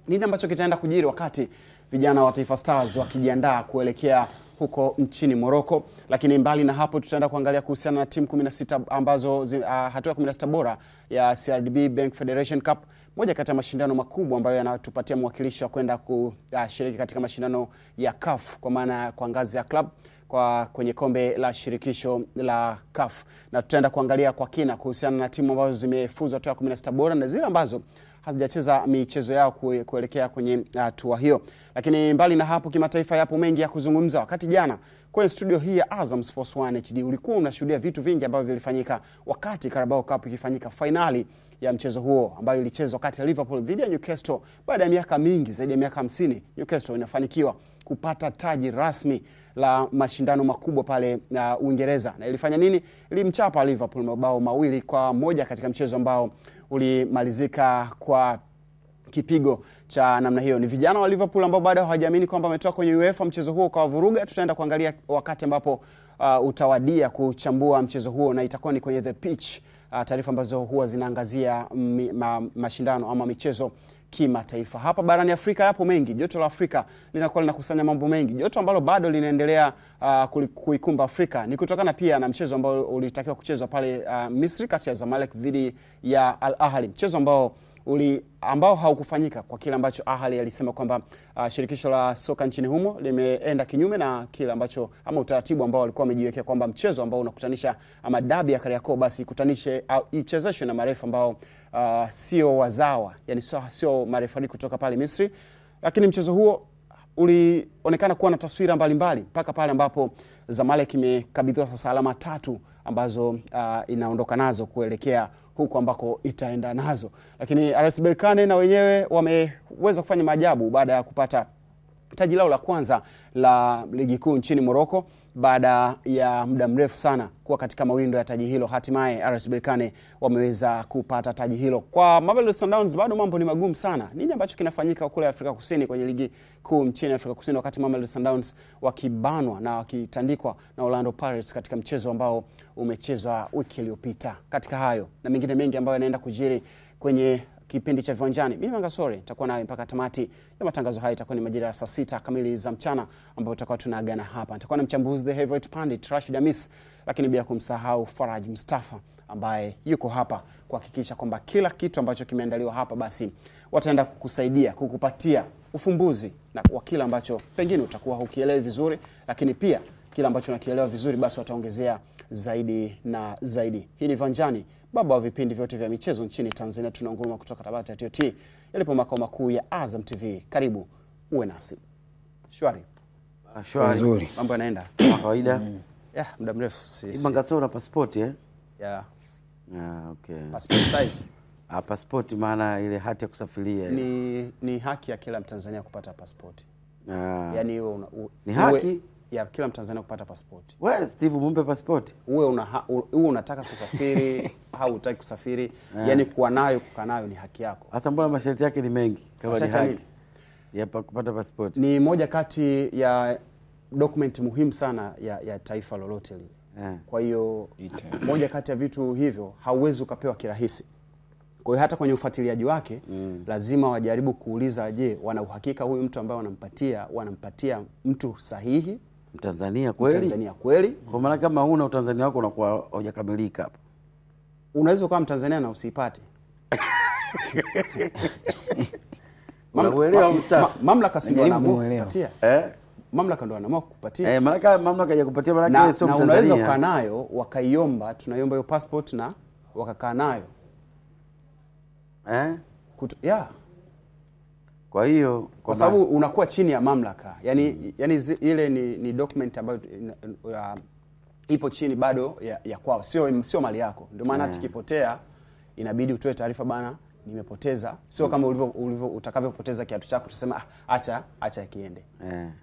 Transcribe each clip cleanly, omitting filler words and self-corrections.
nini ambacho kitaenda kujiri wakati vijana wa Taifa Stars wakijiandaa kuelekea huko nchini Morocco. Lakini mbali na hapo tutaenda kuangalia kuhusiana na timu 16 ambazo hatua 16 bora ya CRDB Bank Federation Cup, moja kati ya mashindano makubwa ambayo yanatupatia mwakilishi wa kwenda kushiriki katika mashindano ya CAF kwa maana kwa ngazi ya club kwenye kombe la shirikisho la CAF. Na tutaenda kuangalia kwa kina kuhusiana na timu ambazo zimefuzu hatua 16 bora na zile ambazo hazijacheza michezo yao kuelekea kwenye hatua hiyo. Lakini mbali na hapo kimataifa yapo mengi ya kuzungumza. Wakati jana kwenye studio hii ya Azam Sports 1 HD ulikuwa unashuhudia vitu vingi ambavyo vilifanyika wakati Carabao Cup ikifanyika, finali ya mchezo huo ambayo ilichezwa kati ya Liverpool dhidi ya Newcastle. Baada ya miaka mingi, zaidi ya miaka 50, Newcastle inafanikiwa kupata taji rasmi la mashindano makubwa pale Uingereza. Na ilifanya nini? Ilimchapa Liverpool mabao 2-1 katika mchezo ambao ulimalizika kwa kipigo cha namna hiyo. Ni vijana wa Liverpool ambao bado hawajaamini kwamba wametoka kwenye UEFA mchezo huo kwa vuruga. Tutaenda kuangalia wakati ambapo utawadia kuchambua mchezo huo, na itakuwa ni kwenye The Pitch, taarifa ambazo huwa zinaangazia mashindano ama michezo kimataifa. Hapa barani Afrika yapo mengi. Joto la Afrika linakuwa linakusanya mambo mengi. Joto ambalo bado linaendelea kuikumba Afrika ni kutokana pia na mchezo ambao ulitakiwa kuchezwa pale Misri kati ya Zamalek dhidi ya Al Ahly. Mchezo ambao haukufanyika kwa kile ambacho Ahly alisema kwamba shirikisho la soka nchini humo limeenda kinyume na kile ambacho ama utaratibu ambao walikuwa wamejiwekea kwamba mchezo ambao unakutanisha ama dabi ya Kariakoo basi ikutanishe ichezeshwe na marefa ambao sio wazawa, yani sio marefari kutoka pale Misri. Lakini mchezo huo ulionekana kuwa na taswira mbalimbali mpaka pale ambapo Zamalek imekabidhiwa sasa alama 3 ambazo inaondoka nazo kuelekea huko ambako itaenda nazo. Lakini RS Berkane na wenyewe wameweza kufanya maajabu baada ya kupata taji lao la kwanza la ligi kuu nchini Morocco baada ya muda mrefu sana kuwa katika mawindo ya taji hilo. Hatimaye RS Berkane wameweza kupata taji hilo. Kwa Mamelodi Sundowns bado mambo ni magumu sana. Nini ambacho kinafanyika kule Afrika Kusini kwenye ligi kuu nchini Afrika Kusini wakati Mamelodi Sundowns wakibanwa na wakitandikwa na Orlando Pirates katika mchezo ambao umechezwa wiki iliyopita? Katika hayo na mengine mengi ambayo yanaenda kujiri kwenye kipindi cha Viwanjani, mimi Mangasore nitakuwa nawe mpaka tamati ya matangazo haya. Itakuwa ni majira ya saa 6 kamili za mchana ambapo tutakuwa tunaagana hapa. Nitakuwa na mchambuzi the Heavyweight Pundit Rashid Hamis, lakini bila kumsahau Faraj Mustafa ambaye yuko hapa kuhakikisha kwamba kila kitu ambacho kimeandaliwa hapa basi wataenda kukusaidia kukupatia ufumbuzi na kwa kila ambacho pengine utakuwa hukielewi vizuri, lakini pia kila ambacho unakielewa vizuri basi wataongezea zaidi na zaidi. Hii ni Viwanjani, baba wa vipindi vyote vya michezo nchini Tanzania. Tunaonguruma kutoka Tabata ya TOT yalipo makao makuu ya Azam TV. Karibu uwe nasi. Shwari. Shwari. Nzuri. Mambo yanaenda kama kawaida. Muda mrefu sisi. Mangasore na passport okay. Passport size. Passport maana ile hati ya kusafiria. Ni haki ya kila Mtanzania kupata passport. Yaani ni haki ya kila Mtanzania kupata passport. Wewe Steve mumpe passport. Uwe unataka kusafiri au hutaki kusafiri, yani kuwa nayo kukaa nayo ni haki yako. Sasa mbona masharti yake ni mengi kama ni haki ya kupata passport? Ni moja kati ya document muhimu sana ya taifa lolote lile. Kwa hiyo moja kati ya vitu hivyo hauwezi ukapewa kirahisi. Kwa hiyo hata kwenye ufuatiliaji wake lazima wajaribu kuuliza, je, wana uhakika huyu mtu ambaye wanampatia mtu sahihi, Mtanzania kweli? Mtanzania kweli? Kwa maana kama huna utanzania wako unakuwa hujakamilika hapo. Unaweza kuwa Mtanzania na usipate. Mamlaka si ndio anakupatia. Mamlaka ndio anaamua kukupatia. Maana mamlaka hajakupatia maana sio Mtanzania. Na unaweza kukaa nayo wakaiomba, tunaiomba hiyo passport na wakakaa nayo. Kwa hiyo kwa sababu unakuwa chini ya mamlaka. Yani ile ni document ambayo ipo chini bado ya kwao, sio mali yako. Ndio maana tikipotea inabidi utoe taarifa, bana nimepoteza. Sio kama utakavyopoteza kiatu chako tuseme acha kiende.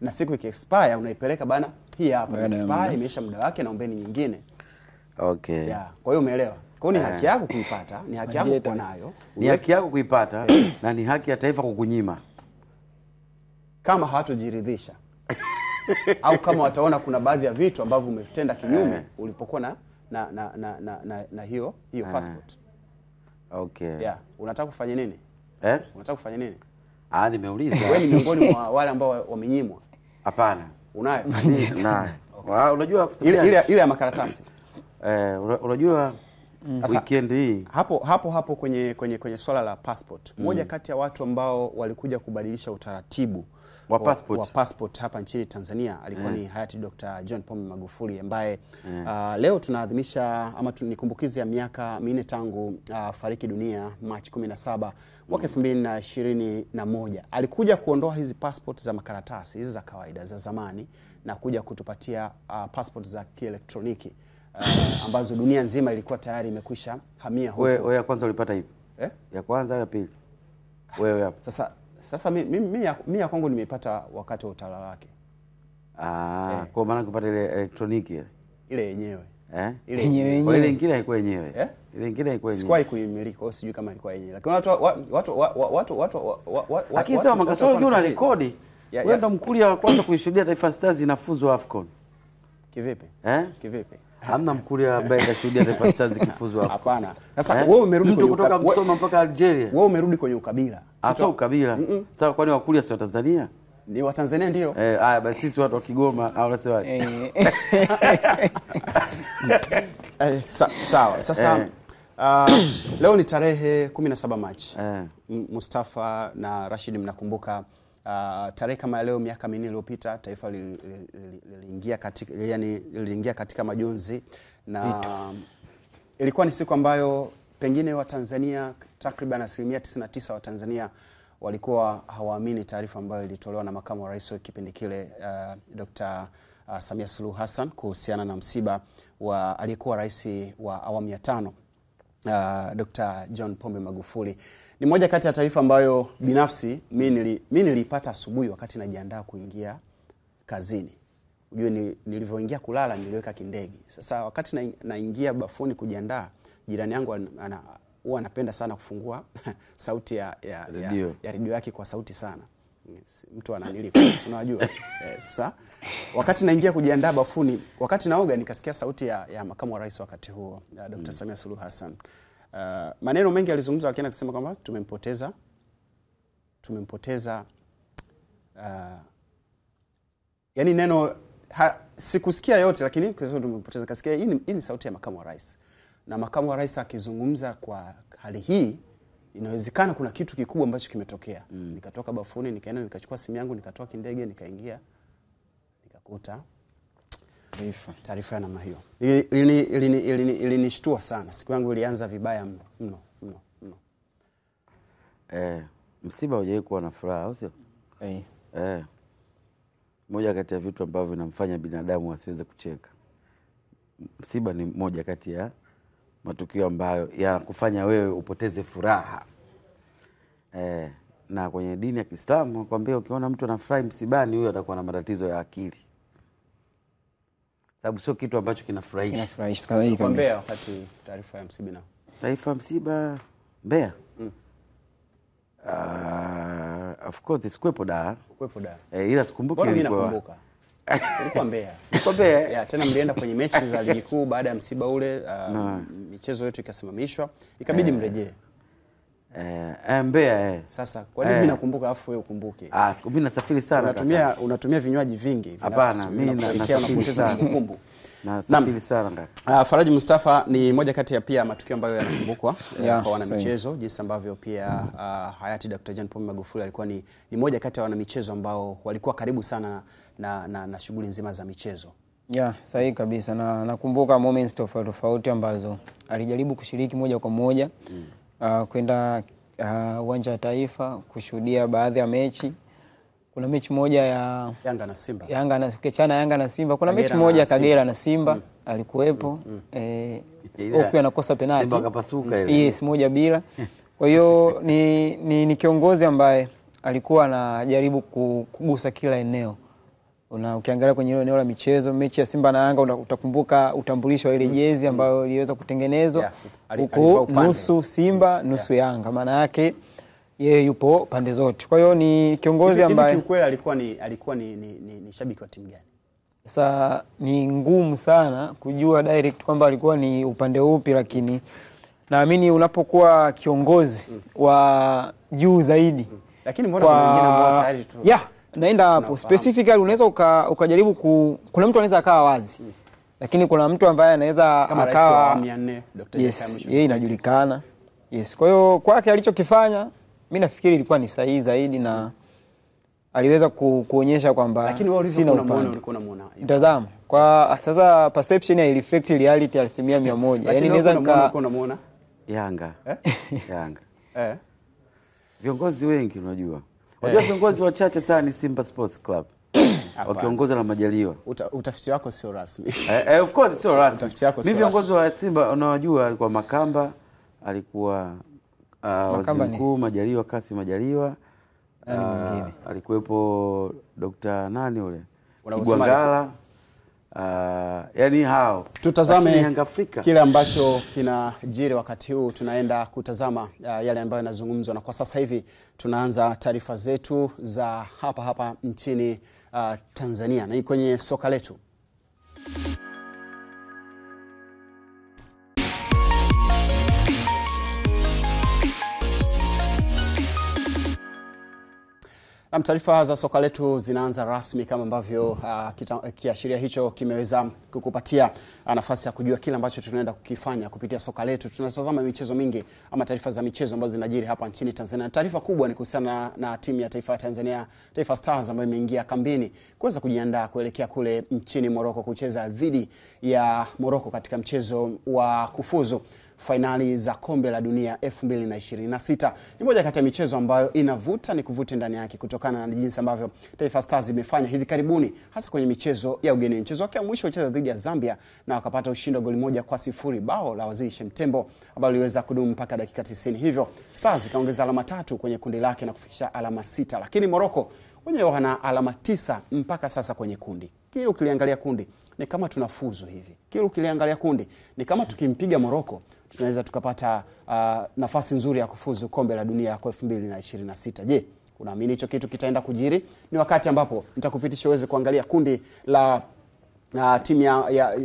Na siku expire unaipeleka, bana hii hapa expire, imeisha muda wake, naombeni nyingine. Okay. Kwa hiyo umeelewa? Kwa hiyo ni haki yako kuipata, ni haki yako kuwa nayo. Ni haki yako kuipata na ni haki ya taifa kukunyima. Kama hawatojiridhisha. Au kama wataona kuna baadhi ya vitu ambavyo umevitenda kinyume ulipokuwa na hiyo passport. Okay. Unataka kufanya nini? Unataka kufanya nini? Nimeuliza. Wewe ni miongoni mwa wale ambao wamenyimwa? Hapana. Unayo? Nayo. Unajua ile ya makaratasi. Unajua weekend hii hapo kwenye swala la passport. Mmoja kati ya watu ambao walikuja kubadilisha utaratibu wa passport hapa nchini Tanzania alikuwa ni hayati Dr. John Pombe Magufuli ambaye leo tunaadhimisha ama nikumbukizi ya miaka 4 tangu fariki dunia Machi 17 mwaka 2021. Alikuja kuondoa hizi passport za makaratasi, hizi za kawaida za zamani, na kuja kutupatia passport za kielektroniki ambazo dunia nzima ilikuwa tayari imekwisha hamia huko. Wewe ya kwanza ulipata ipi? Ya kwanza au ya pili? Wewe hapo. Sasa mimi ya kwangu nimeipata wakati wa utawala wake. Kwa maana kupata ile elektroniki ile yenyewe. Ile yenyewe. Ile nyingine haikuwa yenyewe. Ile nyingine haikuwa yenyewe. Sikuwahi kuimiliki, au sijui kama ilikuwa yenyewe. Lakini watu akisema makasoro juu na rekodi. Wewe ndo mkulia wa kwanza kuishuhudia Taifa Stars inafuzu AFCON. Kivipi? Kivipi? Hamna mkulia ambaye kashuhudia Taifa Stars ikifuzu AFCON. Hapana. Sasa wewe umerudi kwenye kutoka Msoma mpaka Algeria. Wewe umerudi kwenye ukabila. Sio ukabila. Sasa kwani wakulia sio Tanzania? Ni wa Tanzania ndio. Haya basi sisi watu wa Kigoma au unasema sawa. Sasa leo ni tarehe 17 Machi. Mustafa na Rashid, mnakumbuka tarehe kama leo miaka 4 iliyopita taifa liliingia katika majonzi, na ilikuwa ni siku ambayo pengine wa Tanzania takriban 99% wa Tanzania walikuwa hawaamini taarifa ambayo ilitolewa na makamu wa rais wa kipindi kile Dr. Samia Suluhu Hassan kuhusiana na msiba wa aliyekuwa rais wa awamu ya 5 Dr. John Pombe Magufuli. Ni moja kati ya taarifa ambayo binafsi mimi nilipata asubuhi wakati najiandaa kuingia kazini. Unajua nilivyoingia kulala niliweka kindege. Sasa wakati naingia bafuni kujiandaa, jirani yangu huwa anapenda sana kufungua sauti ya redio yake kwa sauti sana. Mtu ananilipa, unajua. Sasa wakati naingia kujiandaa bafuni, wakati naoga nikasikia sauti ya makamu wa rais wakati huo, Dr. Samia Suluhu Hassan. Maneno mengi alizungumza, lakini akisema kwamba tumempoteza yani neno sikusikia yote, lakini kwa sababu tumempoteza kasikia hii ni sauti ya makamu wa rais. Na makamu wa rais akizungumza kwa hali hii, inawezekana kuna kitu kikubwa ambacho kimetokea. Nikatoka bafuni, nikaenda nikachukua simu yangu, nikatoa kindege, nikaingia, nikakuta taarifa ya namna hiyo. Ilinishtua sana. Siku yangu ilianza vibaya mno. Msiba hujawahi kuwa na furaha, au sio? Moja kati ya vitu ambavyo vinamfanya binadamu asiweze kucheka. Msiba ni moja kati ya matukio ambayo yanakufanya wewe upoteze furaha. Na kwenye dini ya Kiislamu nakwambia, ukiona mtu anafurahi msibani, huyo atakuwa na matatizo ya akili. Sababu sio kitu ambacho kinafurahisha. Kwa Mbeya wakati taarifa ya msiba. Taarifa ya msiba Mbeya? Of course isikuwepo Dar. Ila sikumbuki ilikuwa Mbeya. Ilikuwa Mbeya. Tena mlienda kwenye mechi za ligi kuu baada ya msiba ule, michezo yote ikasimamishwa, ikabidi mrejee. Mbeya. Sasa kwa nini mimi nakumbuka afu wewe ukumbuke? Mimi nasafiri sana. Unatumia vinywaji vingi. Hapana, mimi napoteza kumbukumbu. Nasafiri sana ngaka. Faraji Mustafa, ni moja kati ya pia matukio ambayo yanakumbukwa kwa wanamichezo, jinsi ambavyo pia hayati Dr. John Pombe Magufuli alikuwa ni moja kati ya wanamichezo ambao walikuwa karibu sana na shughuli nzima za michezo. Sahihi kabisa, na nakumbuka moments tofauti ambazo alijaribu kushiriki moja kwa moja kwenda uwanja wa Taifa kushuhudia baadhi ya mechi. Kuna mechi moja ya Yanga na Simba. Yanga na Simba. Kuna mechi moja Kagera na Simba alikuwepo. Huko anakosa penalti. Simba kapasuka ile. Yes, 1-0. Kwa hiyo ni kiongozi ambaye alikuwa anajaribu kugusa kila eneo. Ukiangalia kwenye eneo la michezo, mechi ya Simba na Yanga utakumbuka utambulisho wa ile jezi ambayo iliweza kutengenezwa huko nusu Simba, nusu Yanga. Maana yake yeye yupo pande zote. Kwa hiyo ni kiongozi ambaye kweli alikuwa ni shabiki wa timu gani? Sasa ni ngumu sana kujua direct kwamba alikuwa ni upande upi, lakini naamini unapokuwa kiongozi wa juu zaidi Lakini mbona kuna wengine ambao tayari tu naenda hapo specifically unaweza ukajaribu kuna mtu anaweza akawa wazi. Lakini kuna mtu ambaye anaweza akawa 400 Dr. Yes, yeye inajulikana. Yes. Kwa hiyo kwake alichokifanya mimi nafikiri ilikuwa ni sahihi zaidi na aliweza kuonyesha kwamba lakini wewe ulikuwa unamuona. Mtazamo. Kwa sasa perception ya reflect reality 100%. Yaani inaweza unamuona Yanga. Yanga. Viongozi wengi unajua. Unajua viongozi wachache sana ni Simba Sports Club. Wakiongozwa na Majaliwa. Utafiti wako sio rasmi. Of course sio rasmi. Utafiti wako sio rasmi. Mimi viongozi wa Simba unawajua, alikuwa Makamba, alikuwa waziri mkuu Majaliwa, Kassim Majaliwa. Alikuwepo Dr. nani ule? Kibwangala. Yani hao. Tutazame kile ambacho kinajiri wakati huu. Tunaenda kutazama yale ambayo yanazungumzwa, na kwa sasa hivi tunaanza taarifa zetu za hapa nchini Tanzania, na hii kwenye soka letu. Na taarifa za soka letu zinaanza rasmi kama ambavyo kiashiria hicho kimeweza kukupatia nafasi ya kujua kile ambacho tunaenda kukifanya kupitia soka letu. Tunatazama michezo mingi ama taarifa za michezo ambazo zinajiri hapa nchini Tanzania. Taarifa kubwa ni kuhusiana na timu ya taifa ya Tanzania, Taifa Stars, ambayo imeingia kambini kuweza kujiandaa kuelekea kule nchini Morocco kucheza dhidi ya Morocco katika mchezo wa kufuzu finali za kombe la dunia 2026. Ni moja kati ya michezo ambayo inavuta ni kuvute ndani yake kutokana na jinsi ambavyo Taifa Stars imefanya hivi karibuni, hasa kwenye michezo ya ugenini. Mchezo wake wa mwisho ucheza dhidi ya Zambia na wakapata ushindi wa goli 1-0, bao la Waziri Shemtembo ambalo liweza kudumu mpaka dakika 90. Hivyo Stars ikaongeza alama 3 kwenye kundi lake na kufikisha alama 6. Lakini Morocco wenyewe wana alama 9 mpaka sasa kwenye kundi. Kile ukiliangalia kundi ni kama tunafuzu hivi. Kile ukiliangalia kundi ni kama tukimpiga Morocco tunaweza tukapata nafasi nzuri ya kufuzu kombe la dunia kwa 2026. Je, unaamini hicho kitu kitaenda kujiri? Ni wakati ambapo nitakupitisha uweze kuangalia kundi la timu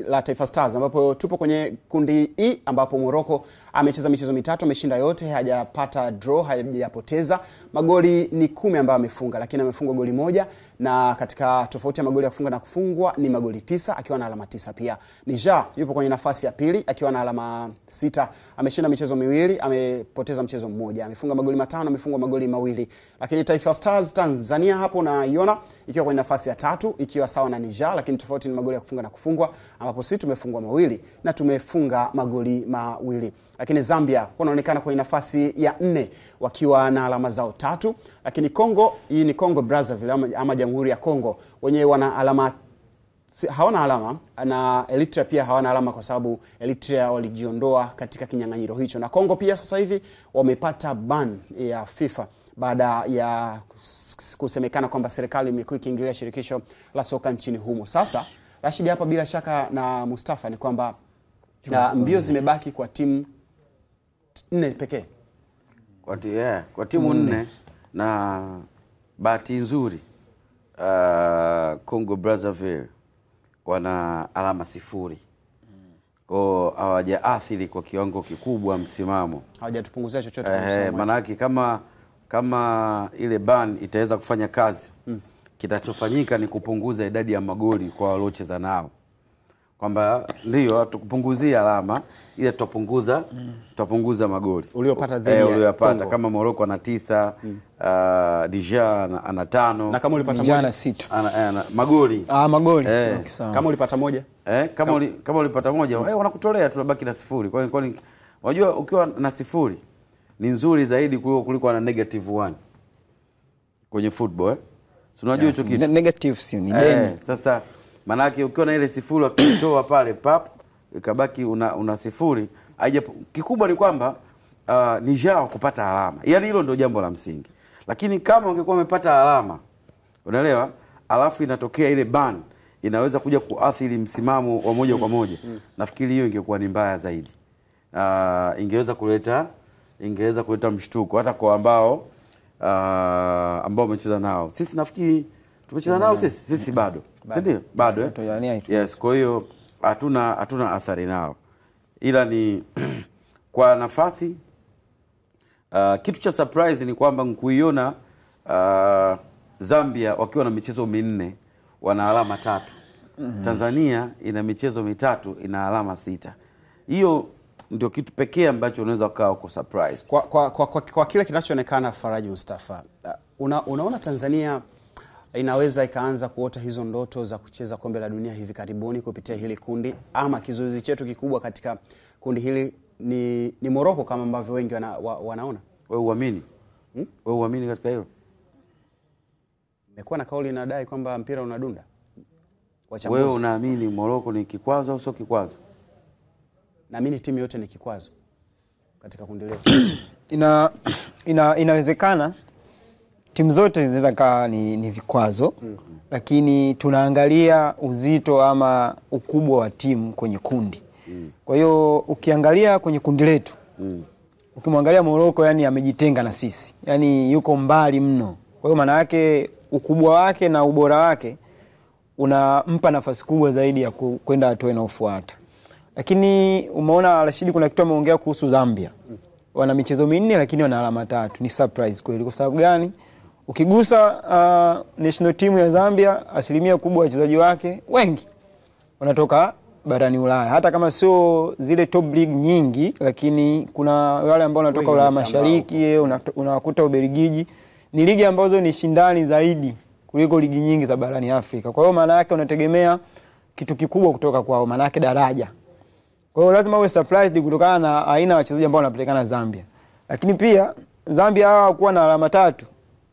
la Taifa Stars, ambapo tupo kwenye kundi E, ambapo Morocco amecheza michezo mitatu, ameshinda yote, hajapata draw, hajapoteza. Magoli ni 10 ambayo amefunga, lakini amefunga goli 1, na katika tofauti ya magoli ya kufunga na kufungwa ni magoli 9 akiwa na alama 9 pia. Niger yupo kwenye nafasi ya pili akiwa na alama 6, ameshinda michezo 2, amepoteza mchezo 1, amefunga magoli 5, amefungwa magoli 2. Lakini Taifa Stars Tanzania hapo na iona ikiwa kwenye nafasi ya 3 ikiwa sawa na Niger, lakini tofauti ni magoli ya kufunga na kufungwa, ambapo sisi tumefungwa 2 na tumefunga magoli 2. Lakini Zambia wanaonekana kwenye nafasi ya 4 wakiwa na alama zao 3. Lakini Kongo, hii ni Congo Brazzaville ama Jamhuri ya Kongo, wenyewe wana alama, hawana alama, na Eritrea pia hawana alama kwa sababu Eritrea walijiondoa katika kinyang'anyiro hicho. Na Kongo pia sasa hivi wamepata ban ya FIFA baada ya kusemekana kwamba serikali imekuwa ikiingilia shirikisho la soka nchini humo. Sasa Rashid, hapa bila shaka na Mustafa, ni kwamba mbio zimebaki kwa timu 4 pekee. Kwa timu 4, na bahati nzuri Congo Brazzaville wana alama 0. Kwa hawajaathiri kwa kiwango kikubwa msimamo. Hawajatupunguzia chochote kwa msimamo. Maana yake kama ile ban itaweza kufanya kazi, kitachofanyika ni kupunguza idadi ya magoli kwa waliocheza nao. Kwamba ndio tukupunguzia alama ile tutapunguza magoli uliopata dhidi ya Kongo. Kama Morocco ana 9, Niger ana 5, na kama ulipata 1 magoli kama ulipata 1 kama ulipata 1 wanakutolea, tunabaki na 0. Kwa hiyo unajua ukiwa na 0 ni nzuri zaidi kuliko na -1 kwenye football. So unajua hicho kitu negative si ni deni. Sasa maana yake ukiwa na ile 0 ukitoa pale ikabaki una 0, kikubwa ni kwamba Niger kupata alama. Yaani hilo ndio jambo la msingi. Lakini kama ungekuwa umepata alama, unaelewa, alafu inatokea ile ban, inaweza kuja kuathiri msimamo wa moja kwa moja. Nafikiri hiyo ingekuwa ni mbaya zaidi. Ingeweza kuleta mshtuko hata kwa ambao wamecheza nao. Sisi nafikiri tumecheza nao sisi bado. Si ndio? Bado. Yes, kwa hiyo hatuna athari nao. Ila ni kwa nafasi kitu cha surprise ni kwamba kuiona Zambia wakiwa na michezo minne wana alama 3. Tanzania ina michezo 3 ina alama 6. Hiyo ndio kitu pekee ambacho unaweza kukaa uko surprise. Kwa kile kinachoonekana, Faraji Mustafa, unaona Tanzania inaweza ikaanza kuota hizo ndoto za kucheza kombe la dunia hivi karibuni kupitia hili kundi, ama kizuizi chetu kikubwa katika kundi hili ni Morocco kama ambavyo wengi wanaona? Wewe uamini? Wewe uamini katika hilo? Imekuwa na kauli inadai kwamba mpira unadunda. Wewe unaamini Morocco ni kikwazo au sio kikwazo? Naamini timu yote ni kikwazo katika kundi letu. Inawezekana timu zote zinaweza kaa ni vikwazo, lakini tunaangalia uzito ama ukubwa wa timu kwenye kundi. Kwa hiyo ukiangalia kwenye kundi letu, ukimwangalia Morocco, yani amejitenga na sisi, yani yuko mbali mno. Kwa hiyo maana yake ukubwa wake na ubora wake unampa nafasi kubwa zaidi ya kwenda hatua inayofuata. Lakini umeona Rashidi, kuna kitu ameongea kuhusu Zambia. Wana michezo 4 lakini wana alama 3. Ni surprise kweli. Kwa sababu gani? Ukigusa national team ya Zambia, asilimia kubwa wachezaji wake wengi wanatoka barani Ulaya. Hata kama sio zile top league nyingi, lakini kuna wale ambao wanatoka Ulaya Mashariki, unawakuta Ubelgiji. Ni ligi ambazo ni shindani zaidi kuliko ligi nyingi za barani Afrika. Kwa hiyo maana yake unategemea kitu kikubwa kutoka kwao, maana yake daraja. Kwa hiyo lazima uwe surprised kutokana na aina ya wachezaji ambao wanapatikana Zambia. Lakini pia Zambia hawa kuwa na alama 3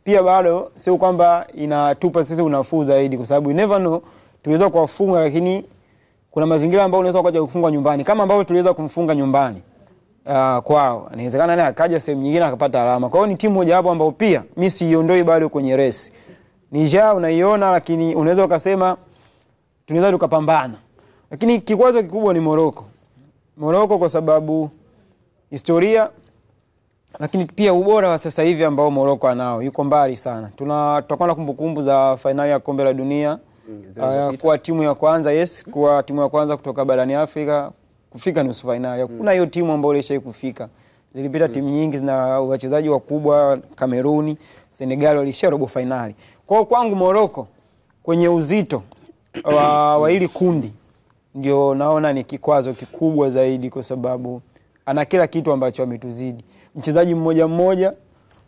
pia bado sio kwamba inatupa sisi unafuu zaidi, kwa sababu you never know, tuliweza kuwafunga, lakini kuna mazingira ambayo unaweza kuja kufungwa nyumbani kama ambavyo tuliweza kumfunga nyumbani kwao. Inawezekana naye akaja sehemu nyingine akapata alama. Kwa hiyo ni timu moja hapo ambayo pia mimi siondoi bado kwenye race. Niger unaiona, lakini unaweza ukasema tunaweza tukapambana. Lakini kikwazo kikubwa ni Morocco. Morocco kwa sababu historia, lakini pia ubora wa sasa hivi ambao Morocco anao yuko mbali sana. Tutakuwa na kumbukumbu za finali ya kombe la dunia, kwa timu ya kwanza, kwa timu ya kwanza kutoka barani Afrika kufika nusu finali. Kuna hiyo timu ambayo ilishawahi kufika. Zilipita timu nyingi na wachezaji wakubwa, Kameruni, Senegal walishia robo finali. Kwa hiyo kwangu Morocco kwenye uzito wa hili kundi ndio naona ni kikwazo kikubwa zaidi, kwa sababu ana kila kitu ambacho ametuzidi. Mchezaji mmoja,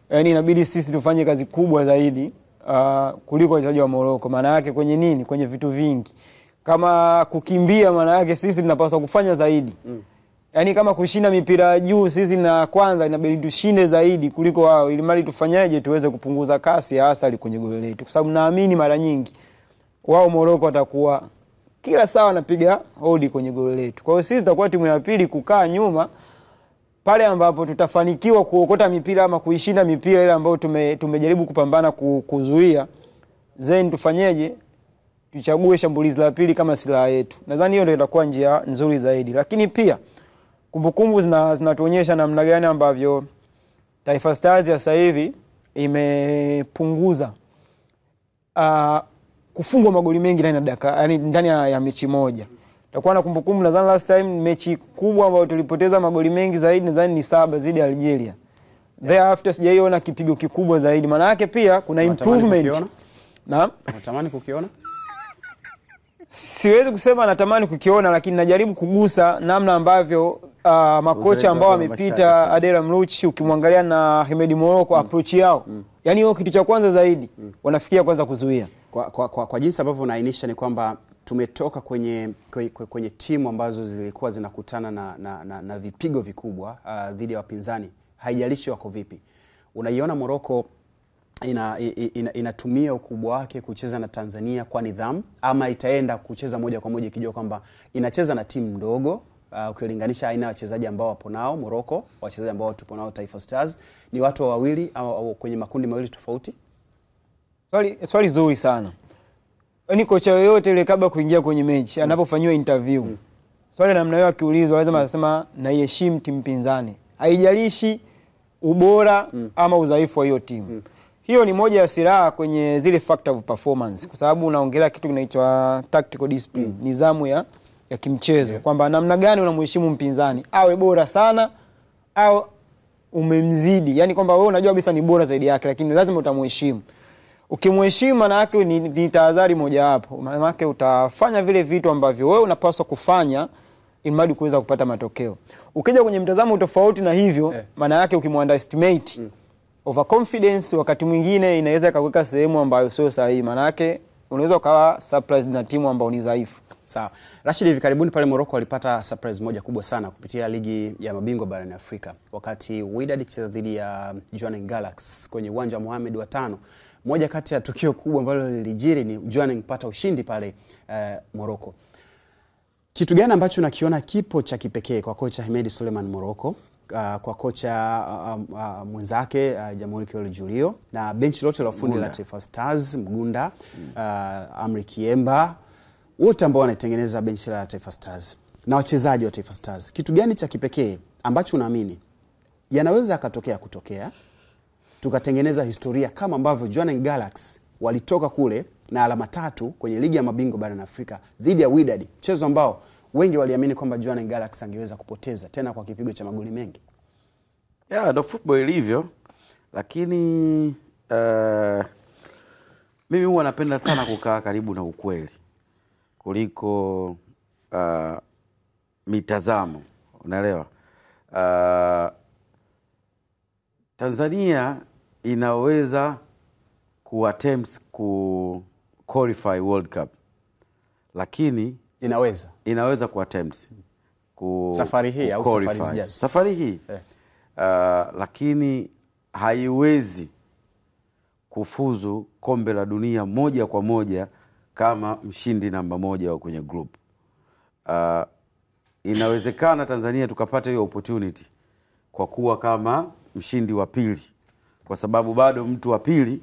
yani inabidi sisi tufanye kazi kubwa zaidi kuliko wachezaji wa Morocco. Maana yake kwenye nini? Kwenye vitu vingi. Kama kukimbia, maana yake sisi tunapaswa kufanya zaidi. Yani kama kushinda mipira juu, sisi na kwanza inabidi tushinde zaidi kuliko wao, ili mali tufanyaje tuweze kupunguza kasi ya asali kwenye goli letu. Kwa sababu naamini mara nyingi wao Morocco watakuwa kila sawa napiga hodi kwenye goli letu. Kwa hiyo sisi tutakuwa timu ya pili kukaa nyuma pale ambapo tutafanikiwa kuokota mipira ama kuishinda mipira ile ambayo tumejaribu kupambana kuzuia. Then tufanyeje? Tuchague shambulizi la pili kama silaha yetu. Nadhani hiyo ndio itakuwa njia nzuri zaidi. Lakini pia kumbukumbu zinatuonyesha namna gani ambavyo Taifa Stars sasa hivi imepunguza kufungwa magoli mengi ndani ya dakika, yani ndani ya mechi moja. Tutakuwa na kumbukumbu, nadhani last time mechi kubwa ambayo tulipoteza magoli mengi zaidi nadhani ni 7 dhidi ya Algeria. Thereafter sijaiona kipigo kikubwa zaidi. Maana yake pia kuna improvement. Naam, natamani kukiona. Siwezi kusema natamani kukiona, lakini najaribu kugusa namna ambavyo makocha ambao wamepita, Adel Mruchi ukimwangalia na Hemedi Morocco approach yao. Yani hiyo kitu cha kwanza zaidi wanafikia kwanza kuzuia. Kwa jinsi ambavyo unaainisha ni kwamba tumetoka kwenye timu ambazo zilikuwa zinakutana na vipigo vikubwa dhidi ya wapinzani, haijalishi wako vipi. Unaiona Morocco inatumia ukubwa wake kucheza na Tanzania kwa nidhamu, ama itaenda kucheza moja kwa moja ikijua kwamba inacheza na timu ndogo? Ukilinganisha aina ya wachezaji ambao wapo nao Morocco, wachezaji ambao tupo nao Taifa Stars, ni watu wawili au kwenye makundi mawili tofauti? Swali zuri sana. Yaani kocha yoyote ile kabla kuingia kwenye mechi anapofanywa interview, swali namna hiyo akiulizwa lazima asema naiheshimu timu pinzani. Haijalishi ubora ama udhaifu wa hiyo timu. Hiyo ni moja ya silaha kwenye zile factor of performance, kwa sababu unaongelea kitu kinaitwa tactical discipline, nidhamu ya kimchezo, kwamba namna gani unamheshimu mpinzani, awe bora sana au umemzidi, yani kwamba wewe unajua kabisa ni bora zaidi yake, lakini lazima utamheshimu. Ukimheshimu maana yake ni tahadhari moja hapo. Maana yake utafanya vile vitu ambavyo wewe unapaswa kufanya ili kuweza kupata matokeo. Ukija kwenye mtazamo tofauti na hivyo, maana yake ukimuunderestimate, overconfidence wakati mwingine inaweza kukuweka sehemu ambayo sio sahihi. Maana yake unaweza ukawa surprised na timu ambayo ni dhaifu. Sawa. Rashid, hivi karibuni pale Morocco walipata surprise moja kubwa sana kupitia ligi ya mabingwa barani Afrika. Wakati Wydad ikicheza dhidi ya Jwaneng Galaxy kwenye uwanja wa Mohamed wa 5. Moja kati ya tukio kubwa ambalo lilijiri ni Jwaneng kupata ushindi pale Morocco. Kitu gani ambacho nakiona kipo cha kipekee kwa kocha Hemedi Suleiman Morocco, kwa kocha mwenzake Jamhuri Kiolo Julio na benchi lote la ufundi la Taifa Stars, Mgunda, Amri Kiemba, wote ambao wanatengeneza benchi la Taifa Stars na wachezaji wa Taifa Stars? Kitu gani cha kipekee ambacho unaamini yanaweza kutokea tukatengeneza historia kama ambavyo Jwaneng Galaxy walitoka kule na alama 3 kwenye ligi ya mabingwa barani Afrika dhidi ya Wydad, mchezo ambao wengi waliamini kwamba Jwaneng Galaxy angeweza kupoteza tena kwa kipigo cha magoli mengi? Ndo football ilivyo, lakini mimi huwa napenda sana kukaa karibu na ukweli kuliko mitazamo, unaelewa? Tanzania inaweza attempt ku qualify World Cup, lakini inaweza attempt safari hii au safari zijazo. Safari hii lakini haiwezi kufuzu kombe la dunia moja kwa moja kama mshindi namba 1 wa kwenye group. Inawezekana Tanzania tukapata hiyo opportunity kwa kuwa kama mshindi wa pili, kwa sababu bado mtu wa pili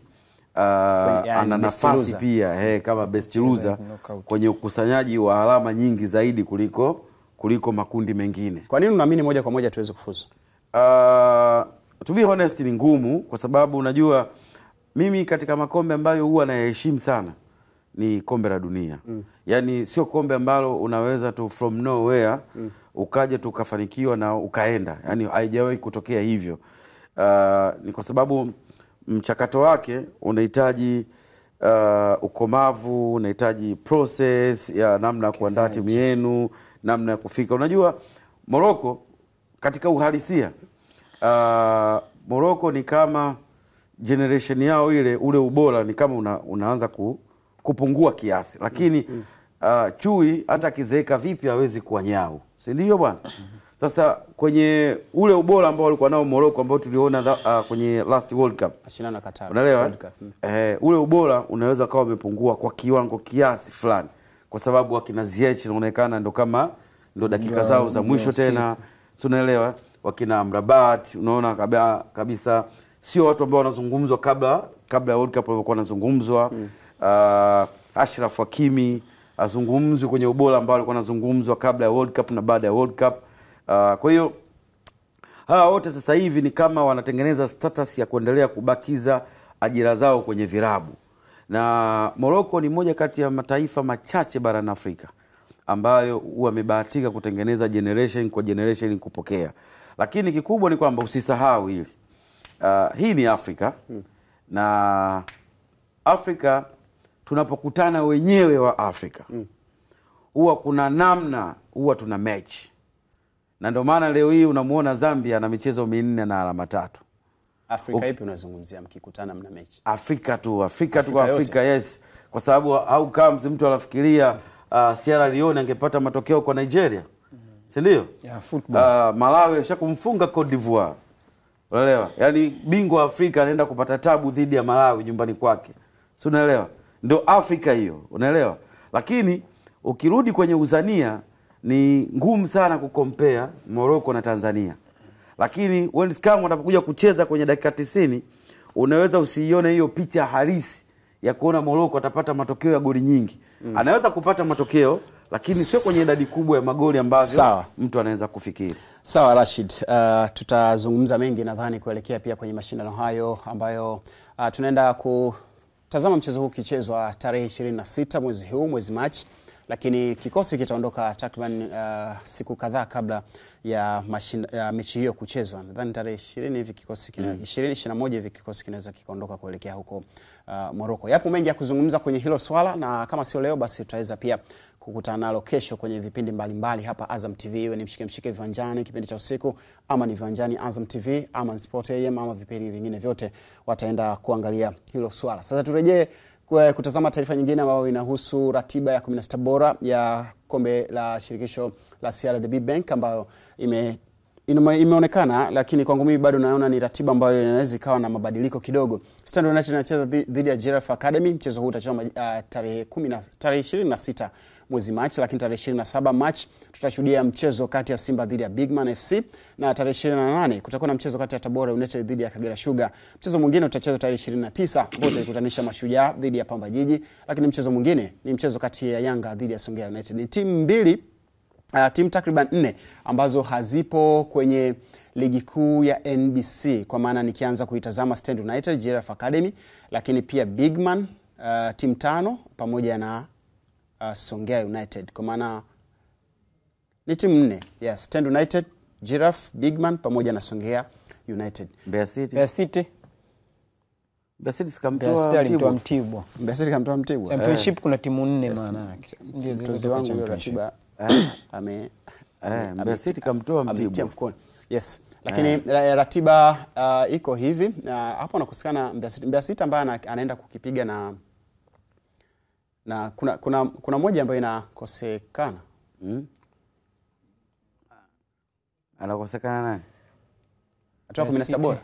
ana nafasi pia kama best loser kwenye ukusanyaji wa alama nyingi zaidi kuliko makundi mengine. Kwa nini unaamini moja kwa moja tuweze kufuzu? To be honest, ni ngumu, kwa sababu unajua mimi katika makombe ambayo huwa nayaheshimu sana ni kombe la dunia. Yani sio kombe ambalo unaweza tu from nowhere ukaje tukafanikiwa na ukaenda. Yani haijawahi kutokea hivyo. Ni kwa sababu mchakato wake unahitaji ukomavu, unahitaji process ya namna kuandaa timu yenu, namna ya kufika. Unajua Morocco katika uhalisia, Morocco ni kama generation yao ule ubora ni kama unaanza kupungua kiasi, lakini chui hata kizeeka vipi hawezi kuwa nyau, si ndio bwana? Sasa kwenye ule ubora ambao walikuwa nao Morocco ambao tuliona kwenye last World Cup, ashina Qatar, unaelewa? Ule ubora unaweza kawa umepungua kwa kiwango kiasi fulani, kwa sababu wakina Ziyech inaonekana ndo dakika zao za mwisho tena, unaelewa? Wakina Amrabat unaona kabisa sio watu ambao wanazungumzwa kabla ya World Cup walikuwa wanazungumzwa. Ashraf Hakimi azungumzwe kwenye ubora ambao alikuwa anazungumzwa kabla ya World Cup na baada ya World Cup. Kwa hiyo hawa wote sasa hivi ni kama wanatengeneza status ya kuendelea kubakiza ajira zao kwenye virabu. Na Morocco ni moja kati ya mataifa machache barani Afrika ambayo wamebahatika kutengeneza generation kwa generation kupokea. Lakini kikubwa ni kwamba usisahau hili. Hii ni Afrika. Na Afrika tunapokutana wenyewe wa Afrika huwa kuna namna, huwa tuna match. Na ndio maana leo hii unamuona Zambia na michezo 4 na alama 3. Afrika ipi unazungumzia mkikutana mna mechi? Afrika, yes. Kwa sababu au kama mtu anafikiria Sierra Leone angepata matokeo kwa Nigeria. Si ndio? Malawi ashakumfunga Cote d'Ivoire. Unaelewa? Yaani bingwa Afrika anaenda kupata tabu dhidi ya Malawi nyumbani kwake. Si unaelewa? Ndio Afrika hiyo, unaelewa? Lakini ukirudi kwenye uzania ni ngumu sana kukompea Morocco na Tanzania. Lakini when scam wanapokuja kucheza kwenye dakika 90, unaweza usiione hiyo picha halisi ya kuona Morocco atapata matokeo ya goli nyingi. Anaweza kupata matokeo, lakini sio kwenye idadi kubwa ya magoli ambazo mtu anaweza kufikiri. Sawa Rashid, tutazungumza mengi nadhani kuelekea pia kwenye mashindano hayo ambayo tunaenda kutazama mchezo huu kichezwa tarehe 26 mwezi Machi. lakini kikosi kitaondoka takriban siku kadhaa kabla ya mechi hiyo kuchezwa. Nadhani tarehe 20 hivi kikosi 21 hivi kikosi kinaweza kikaondoka kuelekea huko Morocco. Yapo mengi ya kuzungumza kwenye hilo swala, na kama sio leo basi tutaweza pia kukutana nalo kesho kwenye vipindi mbalimbali hapa Azam TV. Iwe ni mshike viwanjani kipindi cha usiku, ama ni viwanjani Azam TV, ama Sport AM, ama vipindi vingine vyote wataenda kuangalia hilo swala. Sasa turejee kutazama taarifa nyingine ambayo inahusu ratiba ya 16 bora ya kombe la shirikisho la CRDB Bank ambayo imeonekana, lakini kwangu mimi bado naona ni ratiba ambayo inaweza ikawa na mabadiliko kidogo. Stand United inacheza dhidi ya Giraffe Academy. Mchezo huu utachezwa tarehe 26 mwezi Machi, lakini tarehe 27 Machi tutashuhudia mchezo kati ya Simba dhidi ya Bigman FC, na tarehe 28 kutakuwa na mchezo kati ya Tabora United dhidi ya Kagera Sugar. Mchezo mwingine utachezwa tarehe 29 ambao utakutanisha Mashujaa dhidi ya Pamba Jiji, lakini mchezo mwingine ni mchezo kati ya Yanga dhidi ya Songea United. Ni timu mbili timu takriban 4 ambazo hazipo kwenye ligi kuu ya NBC, kwa maana nikianza kuitazama Stand United, Giraffe Academy, lakini pia Bigman, timu 5 pamoja na Songea United, kwa maana ni timu 4. Yes, Stand United, Giraffe, Bigman pamoja na Songea United. Mbeya City alimtoa Mtibwa. Mbeya City kamtoa Mtibwa. Championship kuna timu 4 maana yake. Ndio zilizo hiyo ratiba. Mbeya City kamtoa Mtibwa. Yes. Lakini ratiba iko hivi. Hapo nakusikana Mbeya City ambaye anaenda kukipiga na kuna moja ambayo inakosekana. Anakosekana nani? Atoka 16 bora.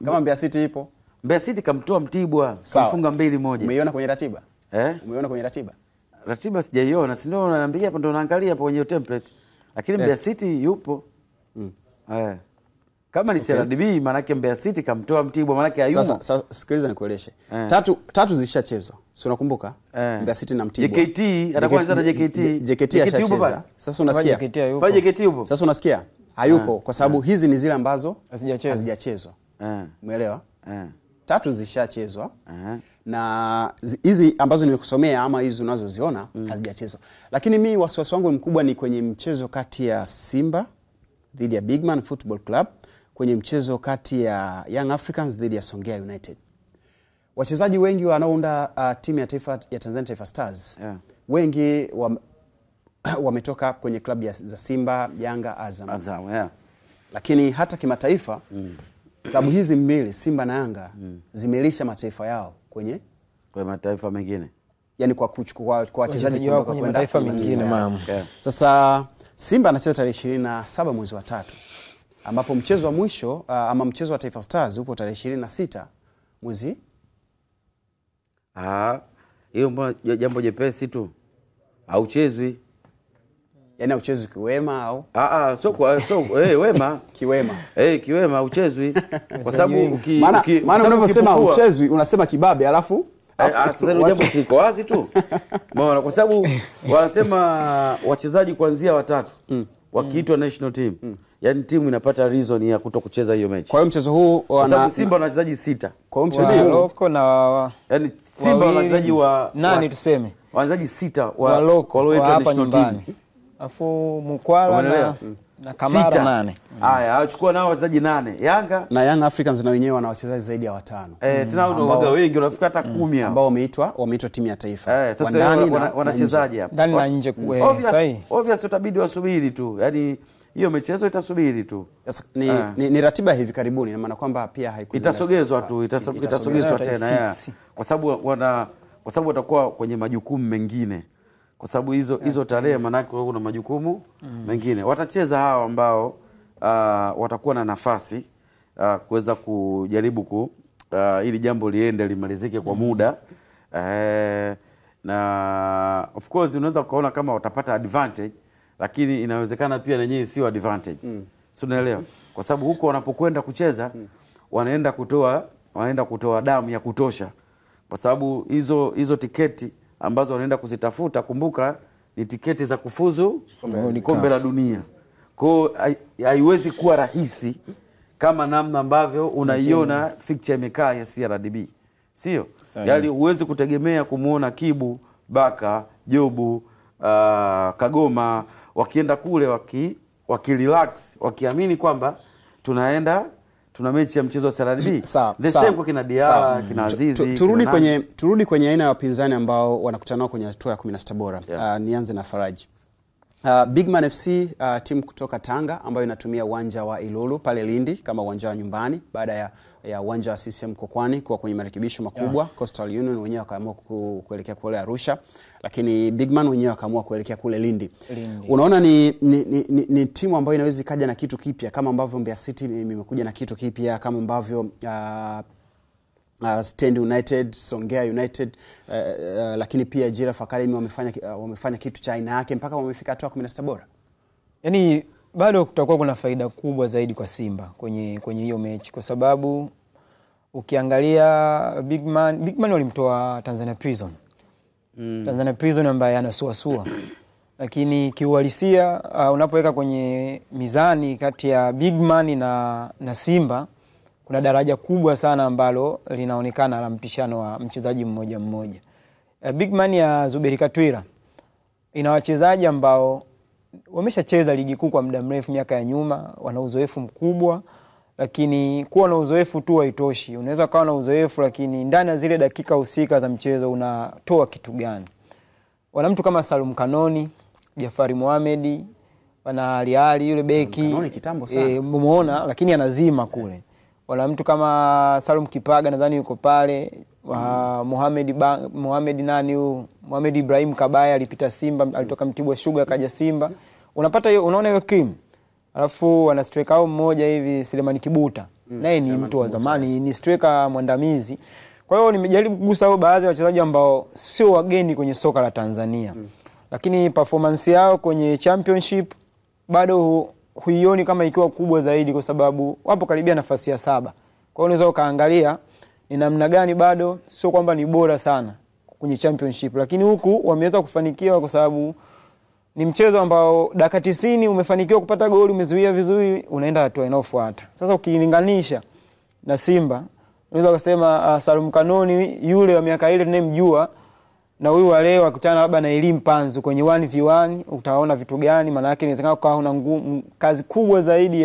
Kama Mbeya City ipo. Mbeya City kamtoa Mtibwa, kamfunga 2-1. Umeiona kwenye ratiba? Umeiona kwenye ratiba? Ratiba sijaiona, si ndio unaniambia hapo, ndo naangalia hapo kwenye template. Lakini Mbeya City yupo. Kama ni CRDB maana yake Mbeya City kamtoa Mtibwa, maana yake hayumo. Sasa sikiliza nikueleweshe. Tatu zilishachezwa. Si unakumbuka? Mbeya City na Mtibwa. JKT atakuwa anacheza na JKT ashacheza. Sasa unasikia? Pale JKT yupo. Sasa unasikia? Hayupo kwa sababu hizi ni zile ambazo hazijachezwa. Umeelewa? 3 zishachezwa. Na hizi ambazo nimekusomea ama hizo unazoziona hazijachezwa. Lakini mimi wasiwasi wangu mkubwa ni kwenye mchezo kati ya Simba dhidi ya Bigman Football Club, kwenye mchezo kati ya Young Africans dhidi ya Songea United. Wachezaji wengi wanaounda timu ya taifa ya Tanzania Taifa Stars, wengi wametoka kwenye klabu za Simba, Yanga, Azam. Lakini hata kimataifa klabu hizi mbili Simba na Yanga zimelisha mataifa yao kwenye mataifa mengine. Yaani kwa kuchukua kwa wachezaji kutoka kwenye mataifa mengine mama. Sasa Simba anacheza tarehe 27 mwezi wa 3, ambapo mchezo wa mwisho ama mchezo wa Taifa Stars upo tarehe 26 mwezi. Hiyo mbona jambo jepesi tu. Hauchezwi. Yaani hauchezwi kiwema au? Wema kiwema. Kiwema hauchezwi. Kwa sababu maana unaposema hauchezwi unasema kibabe alafu sasa hilo jambo liko wazi tu. Maana kwa sababu wanasema wachezaji kuanzia 3 wakiitwa national team, yani timu inapata reason ya kutokucheza hiyo mechi. Kwa hiyo mchezo huu Simba wana wachezaji 6. Kwa hiyo mchezo huu loko na yani Simba wana wachezaji wa nani tuseme? Wachezaji 6 wa loko national team. Afu Mkwala na Kamara 8. Haya, achukua nao wachezaji 8. Yanga na Young Africans na wenyewe wana wachezaji zaidi ya 5. Tena wao wengi wanafika hata 10 ambao wameitwa timu ya taifa. Sasa wanachezaji hapa. Ndani na nje sahihi. Obviously utabidi wasubiri tu. Yaani hiyo michezo itasubiri tu. Ni ratiba hivi karibuni, na maana kwamba pia itasogezwa tu, itasogezwa tena kwa sababu watakuwa kwenye majukumu mengine. Kwa sababu hizo tarehe manake kuna majukumu mengine. Watacheza hawa ambao watakuwa na nafasi kuweza kujaribu ili jambo liende limalizike kwa muda. Na of course unaweza kuona kama watapata advantage, lakini inawezekana pia nenyewe sio advantage. Si unaelewa? Kwa sababu huko wanapokwenda kucheza wanaenda kutoa damu ya kutosha. Kwa sababu hizo tiketi ambazo wanaenda kuzitafuta, kumbuka ni tiketi za kufuzu kombe la dunia. Kwa haiwezi kuwa rahisi kama namna ambavyo unaiona fixture imekaa ya CRDB. Sio? Yaani huwezi kutegemea kumuona Kibu, Baka, Jobu, Kagoma, wakienda kule wakirelax, wakiamini kwamba tuna mechi ya mchezo wa CRDB. The same kwa kina Diala, kina Azizi. Turudi kwenye aina ya wapinzani ambao wanakutana nao kwenye hatua ya 16 bora. Nianze na Faraji. Bigman FC, timu kutoka Tanga ambayo inatumia uwanja wa Ilulu pale Lindi kama uwanja wa nyumbani baada ya uwanja wa CCM Kokwani kuwa kwenye marekebisho makubwa. Coastal Union wenyewe wakaamua kuelekea kule Arusha, lakini Bigman wenyewe wakaamua kuelekea kule Lindi. Unaona ni timu ambayo inaweza ikaja na kitu kipya kama ambavyo Mbeya City imekuja na kitu kipya, kama ambavyo Stand United, Songea United, lakini pia Giraffe Academy wamefanya kitu cha aina yake mpaka wamefika hatua 16 bora. Yaani bado kutakuwa kuna faida kubwa zaidi kwa Simba kwenye hiyo mechi, kwa sababu ukiangalia Bigman walimtoa Tanzania Prison. Tanzania Prison ambaye anasuasua. Lakini kiuhalisia unapoweka kwenye mizani kati ya Bigman na Simba, kuna daraja kubwa sana ambalo linaonekana la mpishano wa mchezaji mmoja mmoja. Bigman ya Zuberi Katwira ina wachezaji ambao wameshacheza ligi kuu kwa muda mrefu miaka ya nyuma, wana uzoefu mkubwa, lakini kuwa na uzoefu tu haitoshi. Unaweza kuwa na uzoefu lakini ndani ya zile dakika husika za mchezo unatoa kitu gani? Wana mtu kama Salum Kanoni, Jafari Mohamed, wana Ali yule beki. Kanoni kitambo sana. Umeona, lakini anazima kule. Wala mtu kama Salum Kipaga nadhani yuko pale, Mohamed Ibrahim Kabaya alipita Simba, alitoka Mtibwa Sugar akaja Simba. Unapata hiyo, unaona hiyo cream. Alafu wana striker hao mmoja hivi Selemani Kibuta. Naye ni mtu wa zamani, ni striker mwandamizi. Kwa hiyo nimejaribu kugusa hao baadhi ya wachezaji ambao sio wageni kwenye soka la Tanzania. Lakini performance yao kwenye championship bado huioni kama ikiwa kubwa zaidi, kwa sababu wapo karibia nafasi ya 7. Kwa hiyo unaweza ukaangalia ni namna gani bado sio kwamba ni bora sana kwenye championship, lakini huku wameweza kufanikiwa kwa sababu ni mchezo ambao dakika 90 umefanikiwa kupata goli, umezuia vizuri, unaenda hatua inayofuata. Sasa ukilinganisha na Simba, unaweza kusema Salum Kanoni yule wa miaka ile tunemjua na huyu wa leo akutana labda na Elim Panzu kwenye 1v1, utaona vitu gani? Maana yake inawezekana kwa una kazi kubwa zaidi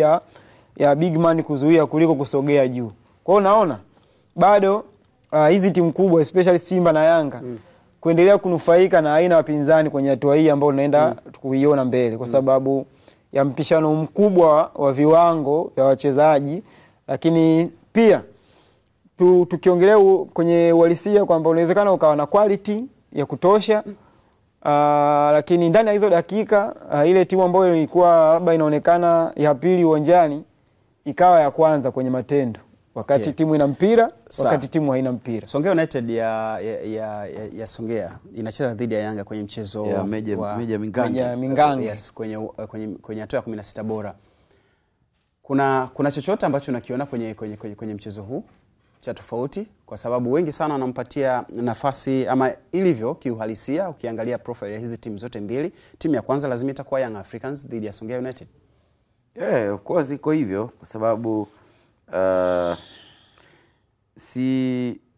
ya Bigman kuzuia kuliko kusogea juu. Kwa hiyo naona bado hizi timu kubwa especially Simba na Yanga kuendelea kunufaika na aina wapinzani kwenye hatua hii ambao tunaenda kuiona mbele, kwa sababu ya mpishano mkubwa wa viwango vya wachezaji, lakini pia tukiongelea kwenye uhalisia kwamba unawezekana ukawa na quality ya kutosha, lakini ndani ya hizo dakika ile timu ambayo ilikuwa labda inaonekana ya pili uwanjani ikawa ya kwanza kwenye matendo, wakati timu ina mpira, wakati timu haina mpira. Songea United ya Songea inacheza dhidi ya Yanga kwenye mchezo wa Meja Mingange. Yes, kwenye hatua ya 16 bora. Kuna chochote ambacho unakiona kwenye mchezo huu cha tofauti, kwa sababu wengi sana wanampatia nafasi ama ilivyo kiuhalisia? Ukiangalia profile ya hizi timu zote mbili, timu ya kwanza lazima itakuwa Young Africans dhidi ya Songea United. Of course iko hivyo, kwa sababu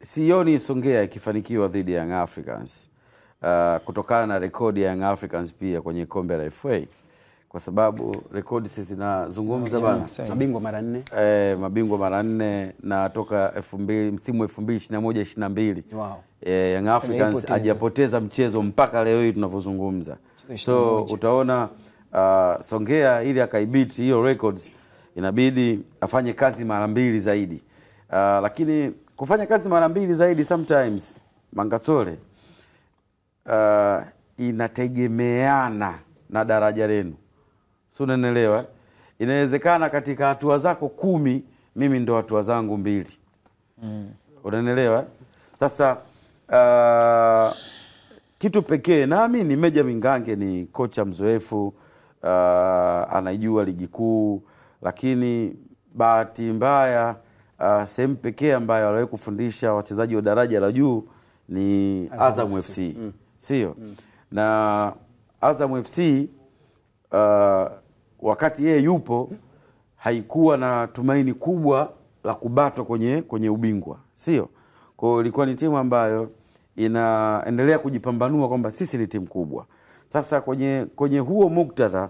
sioni Songea ikifanikiwa dhidi ya Young Africans kutokana na rekodi ya Young Africans pia kwenye kombe la FA, kwa sababu rekodi sisi zinazungumza bana. Mabingwa mara 4. Mabingwa mara 4 na toka msimu 2021-22. Wow. Young Africans hajapoteza mchezo mpaka leo hii tunavyozungumza. So utaona Songea ili akaibiti hiyo records inabidi afanye kazi mara 2 zaidi. Lakini kufanya kazi mara 2 zaidi sometimes Mangasole inategemeana na daraja lenu. So unanielewa? Inawezekana katika hatua zako 10 mimi ndo hatua zangu 2. Unanielewa? Sasa kitu pekee naamini Meja Mingange ni kocha mzoefu, anajua ligi kuu, lakini bahati mbaya sehemu pekee ambayo waliwahi kufundisha wachezaji wa daraja la juu ni Azam FC. Sio? Na Azam FC wakati yeye yupo haikuwa na tumaini kubwa la kubatwa kwenye ubingwa. Sio? Kwa hiyo ilikuwa ni timu ambayo inaendelea kujipambanua kwamba sisi ni timu kubwa. Sasa kwenye huo muktadha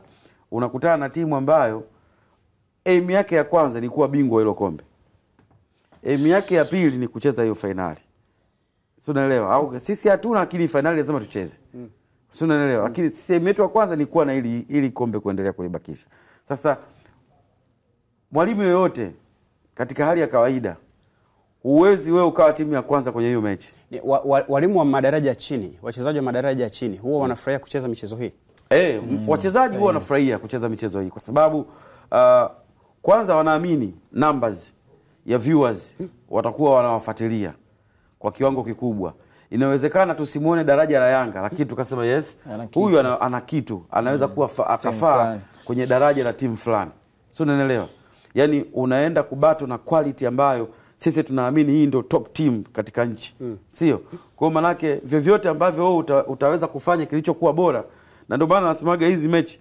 unakutana na timu ambayo aim yake ya kwanza ni kuwa bingwa hilo kombe. Aim yake ya pili ni kucheza hiyo finali. Sio, unaelewa? Au sisi hatuna, lakini finali lazima tucheze. Sio, unaelewa? Lakini sisi aim yetu ya kwanza ni kuwa na ili kombe kuendelea kulibakisha. Sasa mwalimu yoyote katika hali ya kawaida huwezi wewe ukawa timu ya kwanza kwenye hiyo mechi. Walimu wa madaraja chini, wachezaji wa madaraja ya chini huwa wanafurahia kucheza michezo hii. Wachezaji huwa wanafurahia kucheza michezo hii kwa sababu kwanza wanaamini numbers ya viewers watakuwa wanawafuatilia kwa kiwango kikubwa. Inawezekana tusimuone daraja la Yanga, lakini tukasema yes, huyu ana kitu, anaweza kuwa akafaa kwenye daraja la timu fulani. Sio, unaelewa? Yaani unaenda kubato na quality ambayo sisi tunaamini hii ndio top team katika nchi. Sio? Kwa maana yake vyovyote ambavyo wewe utaweza kufanya kilichokuwa bora. Na ndio maana nasemaga hizi mechi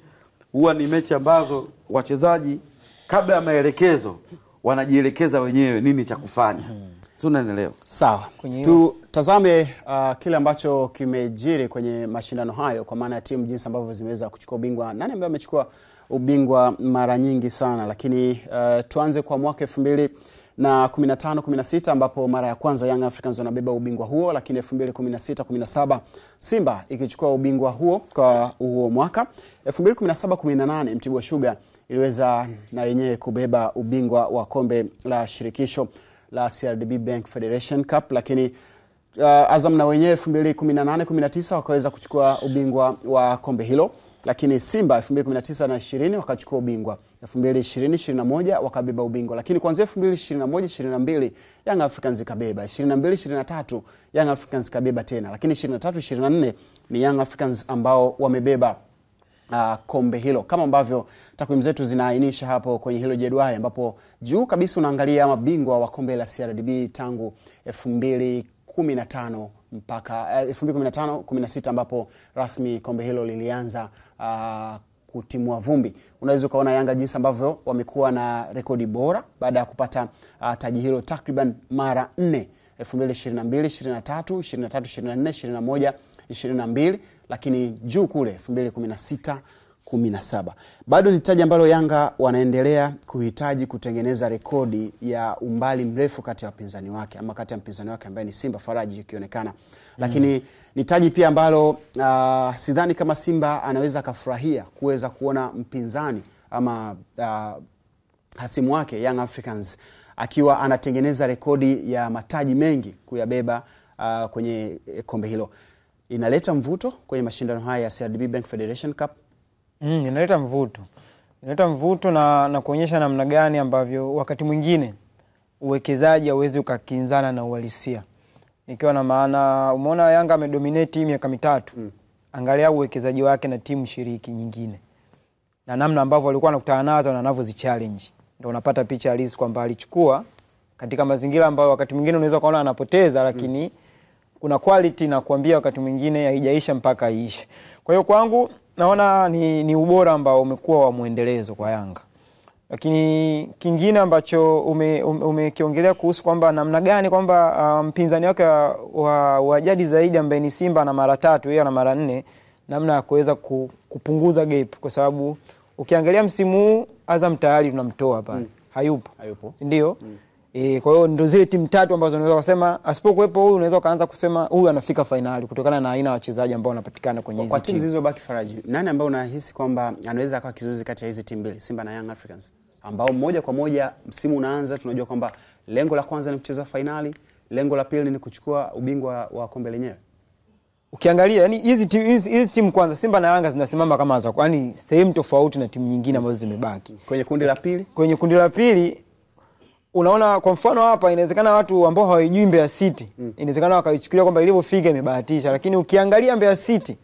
huwa ni mechi ambazo wachezaji kabla ya maelekezo wanajielekeza wenyewe nini cha kufanya. Sio, unaelewa? Sawa. Tutazame kile ambacho kimejiri kwenye mashindano hayo kwa maana ya timu jinsi ambavyo zimeweza kuchukua ubingwa. Nani ambaye amechukua ubingwa mara nyingi sana, lakini tuanze kwa mwaka 2015-16 ambapo mara ya kwanza Young Africans wanabeba ubingwa huo, lakini 2016-17 Simba ikichukua ubingwa huo kwa huo mwaka. 2017-18 Mtibwa Sugar iliweza na yenyewe kubeba ubingwa wa kombe la shirikisho la CRDB Bank Federation Cup, lakini Azam na wenyewe 2018-19 wakaweza kuchukua ubingwa wa kombe hilo, lakini Simba 2019-20 wakachukua ubingwa. 2020-21 wakabeba ubingwa, lakini kuanzia 2021-22 Young Africans ikabeba. 22-23 Young Africans kabeba tena, lakini 23-24 ni Young Africans ambao wamebeba kombe hilo, kama ambavyo takwimu zetu zinaainisha hapo kwenye hilo jedwali, ambapo juu kabisa unaangalia mabingwa wa kombe la CRDB tangu 2015 mpaka 2015-16 ambapo rasmi kombe hilo lilianza kutimua vumbi. Unaweza ukaona Yanga jinsi ambavyo wamekuwa na rekodi bora baada ya kupata taji hilo takriban mara 4, 2022, 23, 23, 24, 21, 22, lakini juu kule 2016-17. Bado ni taji ambalo Yanga wanaendelea kuhitaji kutengeneza rekodi ya umbali mrefu kati ya wapinzani wake, ama kati ya mpinzani wake ambaye ni Simba Faraji ikionekana. Lakini ni taji pia ambalo sidhani kama Simba anaweza kafurahia kuweza kuona mpinzani ama hasimu wake Young Africans akiwa anatengeneza rekodi ya mataji mengi kuyabeba kwenye kombe hilo. Inaleta mvuto kwenye mashindano haya ya CRDB Bank Federation Cup. Inaleta mvuto. Inaleta mvuto na kuonyesha namna gani ambavyo wakati mwingine uwekezaji hauwezi ukakinzana na uhalisia. Nikiwa na maana umeona Yanga amedominate miaka mitatu. Angalia uwekezaji wake na timu shiriki nyingine. Na namna ambavyo walikuwa wanakutana nazo na wanavyozichallenge. Ndio unapata picha halisi kwamba alichukua katika mazingira ambayo wakati mwingine unaweza kuona anapoteza, lakini kuna quality na kuambia wakati mwingine haijaisha mpaka iishe. Kwa hiyo kwangu naona ni ubora ambao umekuwa wa muendelezo kwa Yanga. Lakini kingine ambacho umekiongelea kuhusu kwamba namna gani kwamba mpinzani wake wa jadi zaidi ambaye ni Simba na mara 3 yeye ana mara 4, namna ya kuweza kupunguza gap, kwa sababu ukiangalia msimu huu Azam tayari tunamtoa pale. Hayupo. Si ndio? Kwa hiyo ndio zile timu 3 ambazo unaweza kusema asipokuepo huyu unaweza kaanza kusema huyu anafika finali kutokana na aina ya wachezaji ambao wanapatikana kwenye hizo timu. Kwa timu zilizobaki Faraji, nani ambao unahisi kwamba anaweza akawa kizuizi kati ya hizi timu mbili, Simba na Young Africans, ambao moja kwa moja msimu unaanza tunajua kwamba lengo la kwanza ni kucheza finali, lengo la pili ni kuchukua ubingwa wa kombe lenyewe? Ukiangalia yani hizi timu kwanza Simba na Yanga zinasimama kama za yani sehemu tofauti na timu nyingine ambazo zimebaki. Kwenye kundi la pili? Kwenye kundi la pili unaona kwa mfano hapa inawezekana watu ambao hawajui Mbeya City inawezekana wakaichukulia kwamba ilivyofika imebahatisha, lakini ukiangalia Mbeya City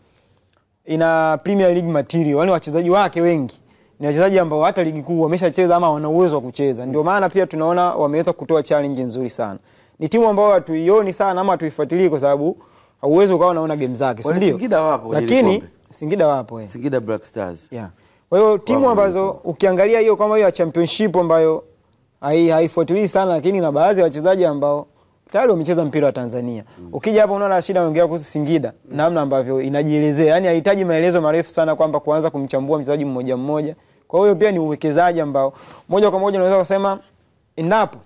ina Premier League material, yani wachezaji wake wengi ni wachezaji ambao hata ligi kuu wameshacheza ama wana uwezo wa kucheza. Ndio maana pia tunaona wameweza kutoa challenge nzuri sana. Ni timu ambayo hatuioni sana ama hatuifuatilii kwa sababu hauwezi ukawa unaona game zake, si ndio? Singida wapo, lakini Singida wapo Singida Black Stars. Kwa hiyo timu ambazo ukiangalia hiyo kama hiyo ya championship ambayo haifuatilii sana, lakini na baadhi ya wachezaji ambao tayari wamecheza mpira wa Tanzania. Ukija hapa unaona Rashid ameongea kuhusu Singida, namna ambavyo inajielezea. Yaani hahitaji maelezo marefu sana kwamba kuanza kumchambua mchezaji mmoja mmoja. Kwa hiyo pia ni uwekezaji ambao moja kwa moja unaweza kusema endapo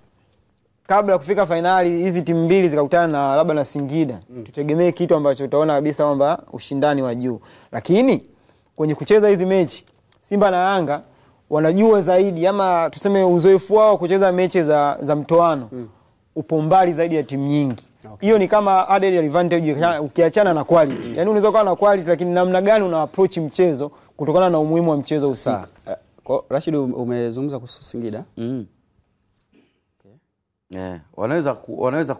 kabla ya kufika finali hizi timu mbili zikakutana na labda na Singida, tutegemee kitu ambacho utaona kabisa kwamba ushindani wa juu. Lakini kwenye kucheza hizi mechi Simba na Yanga wanajua zaidi, ama tuseme uzoefu wao kucheza mechi za mtoano upo mbali zaidi ya timu nyingi. Hiyo ni kama added advantage ukiachana na quality. Yaani unaweza kuwa na quality lakini namna gani una approach mchezo kutokana na umuhimu wa mchezo husika. Kwa Rashid umezungumza kuhusu Singida. Wanaweza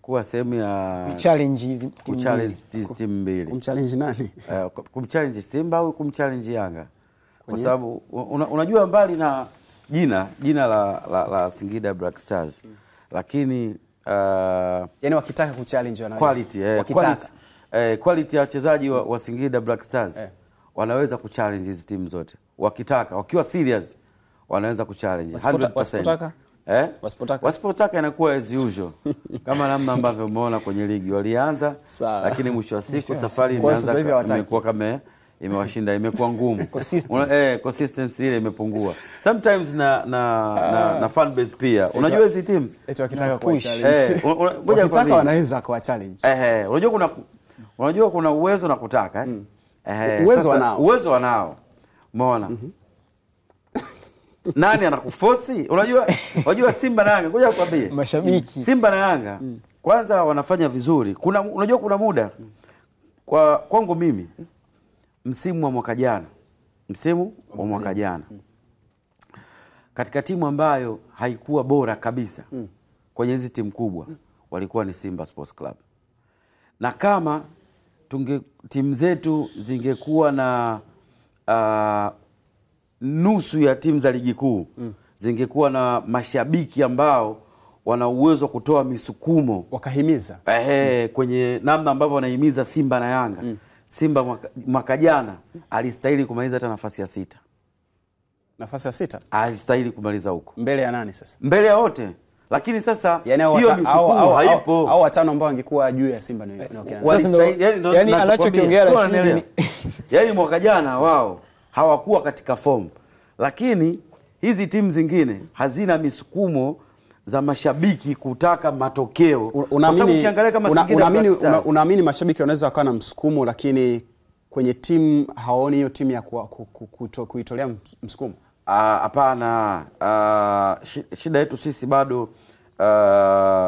kuwa sehemu ya challenge hizi timu mbili. Kumchallenge nani? Kumchallenge Simba au kumchallenge Yanga. Kwa sababu unajua mbali na jina la Singida Black Stars. Lakini yani wakitaka kuchallenge wanaweza. Quality ya wachezaji wa Singida Black Stars wanaweza kuchallenge hizi timu zote. Wakitaka, wakiwa serious wanaweza kuchallenge 100%. Wasipotaka inakuwa as usual. Kama namna ambavyo umeona kwenye ligi walianza, lakini mwisho wa siku safari imekuwa kama imewashinda, imekuwa ngumu. Consistency ile imepungua. Sometimes na fan base pia. Unajua hizi timu eti wakitaka kwa challenge. Wakitaka wanaweza kwa challenge. Unajua kuna uwezo na kutaka. Uwezo wanao. Umeona? Nani anakuforce? Unajua Simba na Yanga, ngoja nikwambie. Mashabiki. Simba na Yanga kwanza wanafanya vizuri. Unajua kuna muda kwangu mimi msimu wa mwaka jana katika timu ambayo haikuwa bora kabisa kwenye hizi timu kubwa walikuwa ni Simba Sports Club. Na kama timu zetu zingekuwa na nusu ya timu za ligi kuu zingekuwa na mashabiki ambao wana uwezo kutoa misukumo wakahimiza kwenye namna ambavyo wanahimiza Simba na Yanga. Simba mwaka jana alistahili kumaliza hata nafasi ya 6. Nafasi ya 6? Alistahili kumaliza huko. Mbele ya nani sasa? Mbele ya wote. Lakini sasa hiyo misukumo haipo. Au watano ambao wangekuwa juu ya Simba ni yani anachokiongea Rashid. Yani mwaka jana wao hawakuwa katika form. Lakini hizi timu zingine hazina misukumo za mashabiki kutaka matokeo. Unaamini mashabiki wanaweza kuwa na msukumo lakini kwenye timu haoni hiyo timu ya kuitolea msukumo? Hapana. Shida yetu sisi bado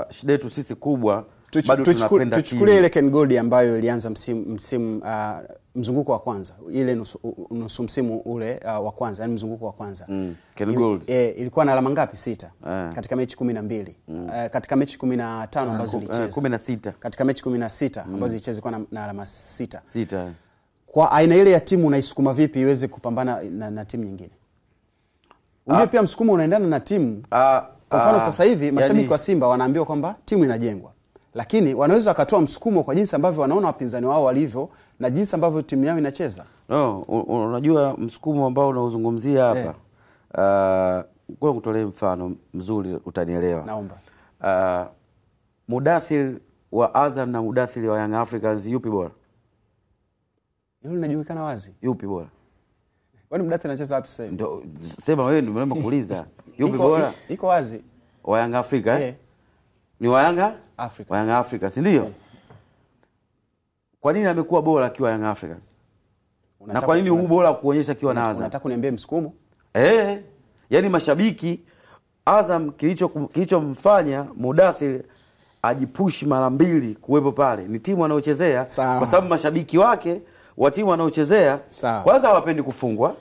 shida yetu sisi kubwa bado tunapenda tuchukulie ile Ken Gold ambayo ilianza mzunguko wa kwanza, ile nusu msimu ule wa kwanza, yani mzunguko wa kwanza. Ken Gold ilikuwa na alama ngapi? 6 katika mechi 12. Katika mechi 15 ambazo zilichezwa 16. Katika mechi 16 ambazo zilichezwa na alama 6. 6. Kwa aina ile ya timu unaisukuma vipi iweze kupambana na timu nyingine? Unajua pia msukumo unaendana na timu. Kwa mfano sasa hivi mashabiki wa Simba wanaambiwa kwamba timu inajengwa. Lakini wanaweza wakatoa msukumo kwa jinsi ambavyo wanaona wapinzani wao walivyo na jinsi ambavyo timu yao inacheza. Unajua msukumo ambao unaozungumzia hapa. Kwa kutolee mfano mzuri utanielewa. Naomba. Mudathir wa Azam na Mudathir wa Young Africans yupi bora? Hilo linajulikana wazi. Yupi bora? Kwani Mudathir anacheza wapi sasa? Ndio sema wewe ndio unaomba kuuliza. Yupi bora? Iko wazi. Wa Young Africa ni wa Yanga Africa. Wa Young Africa, si ndio? Kwa nini amekuwa bora akiwa Young Africans? Na kwa nini huu bora kuonyesha akiwa na Azam? Unataka kuniambia msukumo? Yaani mashabiki Azam kilichomfanya Mudathir ajipush mara 2 kuwepo pale ni timu anaochezea, kwa sababu mashabiki wake wa timu anaochezea kwanza hawapendi kufungwa.